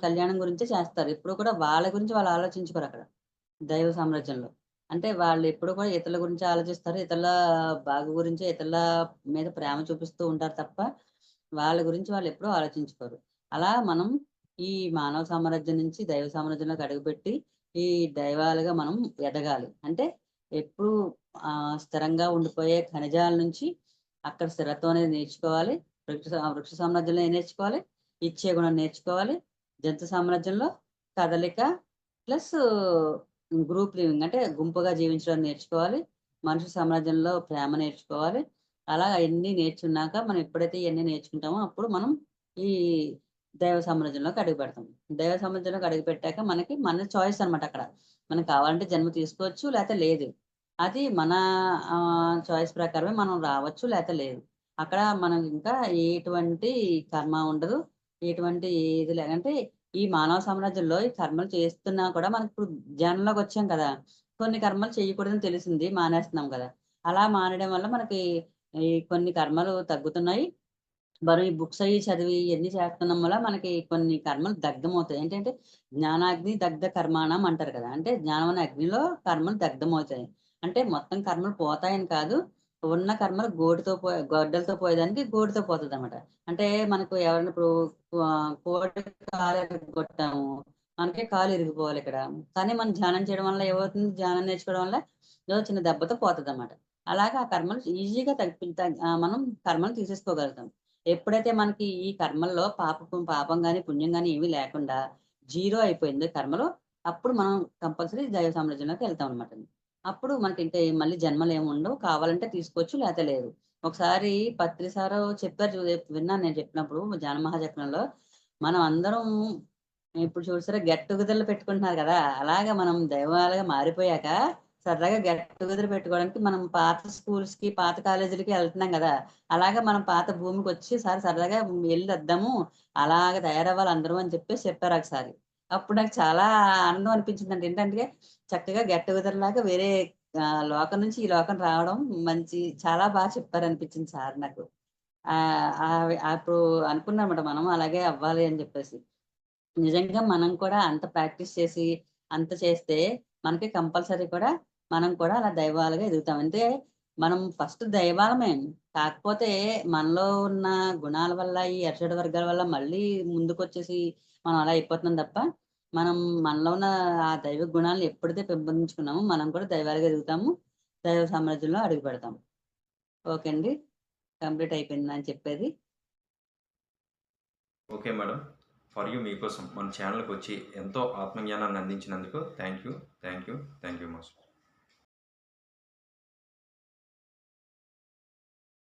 కళ్యాణం గురించే చేస్తారు. ఎప్పుడు కూడా వాళ్ళ గురించి వాళ్ళు ఆలోచించుకోరక్కడ. దైవ సామ్రాజ్యంలో. అంటే వాళ్ళెప్పుడు కూడా ఇతరుల గురించి ఆలోచిస్తారు. ఇతరుల బాగు గురించే ఇతరుల మీద ప్రేమ చూపిస్తూ ఉంటారు తప్ప, వాళ్ళ గురించి వాళ్ళెప్పుడూ ఆలోచించుకోరు. అలా మనం ఈ మానవ సామ్రాజ్యం నుంచి దైవ సామ్రాజ్యంలోకి అడుగుపెట్టి, ఈ దైవాలుగా మనం ఎదగాలి. అంటే ఎప్పుడూ స్థిరంగా ఉండిపోయే ఖనిజాల నుంచి అక్కడ స్థిరత్వం అనేది నేర్చుకోవాలి. వృక్ష సామ్రాజ్యంలో ఏం నేర్చుకోవాలి? ఇచ్చే గుణం నేర్చుకోవాలి. జంతు సామ్రాజ్యంలో కదలిక ప్లస్ గ్రూప్ లివింగ్ అంటే గుంపుగా జీవించడం నేర్చుకోవాలి. మనిషి సామ్రాజ్యంలో ప్రేమ నేర్చుకోవాలి. అలా అయన్నీ నేర్చుకున్నాక మనం ఎప్పుడైతే ఇయన్నీ నేర్చుకుంటామో అప్పుడు మనం ఈ దైవ సామ్రాజ్యంలోకి అడుగుపెడతాం. దైవ సామ్రాజ్యంలోకి అడుగుపెట్టాక మన చాయిస్ అనమాట అక్కడ. మనకు కావాలంటే జన్మ తీసుకోవచ్చు లేతే లేదు. అది మన చాయిస్ ప్రకారమే మనం రావచ్చు లేతే లేదు. అక్కడ మనం ఇంకా ఎటువంటి కర్మ ఉండదు. ఎటువంటి ఏది లే అంటే ఈ మానవ సామ్రాజ్యంలో ఈ కర్మలు చేస్తున్నా కూడా మనకిప్పుడు ధ్యానంలోకొచ్చాం కదా! కొన్ని కర్మలు చేయకూడదని తెలిసింది. మానేస్తున్నాం కదా! అలా మానేయడం వల్ల మనకి ఈ కొన్ని కర్మలు తగ్గుతున్నాయి. మనం ఈ బుక్స్ అయ్యి చదివి ఇయన్నీ చేస్తున్నాం వల్ల మనకి కొన్ని కర్మలు దగ్ధమవుతాయి. ఏంటంటే జ్ఞానాగ్ని దగ్ధ కర్మాణం అంటారు కదా! అంటే జ్ఞానం అనే అగ్నిలో కర్మలు దగ్ధమవుతాయి. అంటే మొత్తం కర్మలు పోతాయని కాదు. ఉన్న కర్మలు గొడ్డలతో పోయేదానికి గోటితో పోతదనమాట. అంటే మనకు ఎవరైనా ఇప్పుడు కోడి కాలు ఇరగ్గొట్టాము. మనకే కాలు ఇరిగిపోవాలిక్కడ. కానీ మనం ధ్యానం చేయడం వల్ల ఏమవుతుంది? ధ్యానం నేర్చుకోవడం వల్ల ఏదో చిన్న దెబ్బతో పోతదనమాట. అలాగా ఆ కర్మలు ఈజీగా మనం కర్మలు తీసేసుకోగలుగుతాం. ఎప్పుడైతే మనకి ఈ కర్మల్లో పాపం గాని, పుణ్యం గాని ఏమీ లేకుండా జీరో అయిపోయిందో కర్మలో, అప్పుడు మనం కంపల్సరీ దైవ సామ్రాజ్యంలోకి వెళ్తామనమాట. అప్పుడు మనకింక మళ్ళీ జన్మలేమి ఉండవు. కావాలంటే తీసుకోవచ్చు లేతే లేదు. ఒకసారి పత్రి సారు చెప్పారు విన్నాను నేను చెప్పినప్పుడు జ్ఞాన మహాయజ్ఞంలో. మనం అందరం ఇప్పుడు చూసారా గెట్ టుగెదర్‌లు పెట్టుకుంటున్నారు గదా! అలాగా మనం దైవాలుగా మారిపోయాక సరదాగా గెట్ టుగెదర్ పెట్టుకోవడానికి మనం పాత స్కూల్స్‌కి, పాత కాలేజీలకి ఎళ్తున్నాం గదా! అలాగా మనం పాత భూమికొచ్చి సరదాగా ఎళ్ళొద్దాము. అలాగా తయారవ్వాలి అందరం అని చెప్పేసి చెప్పారు ఒకసారి. అప్పుడు నాకు చాలా ఆనందం అనిపించిందండి. ఏంటంటే చక్కగా గెట్ టుగెదర్ లాగా వేరే లోకం నుంచి ఈ లోకం రావడం చాలా చెప్పారనిపించింది సార్ నాకు. అప్పుడు అనుకున్నామట మనం అలాగే అవ్వాలి అని చెప్పేసి. నిజంగా మనం కూడా అంత ప్రాక్టీస్ చేసి, అంత చేస్తే మనకి కంపల్సరీ కూడా మనం కూడా అలా దైవాలుగా ఎదుగుతాం. అంటే మనం ఫస్ట్ దైవాలమే. కాకపోతే మనలో ఉన్న గుణాల వల్ల, ఈ అరిషడ్ వర్గాల వల్ల మళ్ళీ ముందుకొచ్చేసి మనం అలా అయిపోతున్నాం తప్ప, మనం మనలో ఉన్న ఆ దైవ గుణాలను ఎప్పుడైతే పెంపొందించుకున్నామో మనం కూడా దైవాలుగా ఎదుగుతాము. దైవ సామ్రాజ్యంలో అడుగుపెడతాం. ఓకే అండి. కంప్లీట్ అయిపోయింది అని చెప్పేది. Okay madam. ఫర్ యూ మీకోసం మన ఛానల్‌కి వచ్చి ఎంతో ఆత్మజ్ఞానాన్ని అందించినందుకు thank you. Thank you. Thank you master.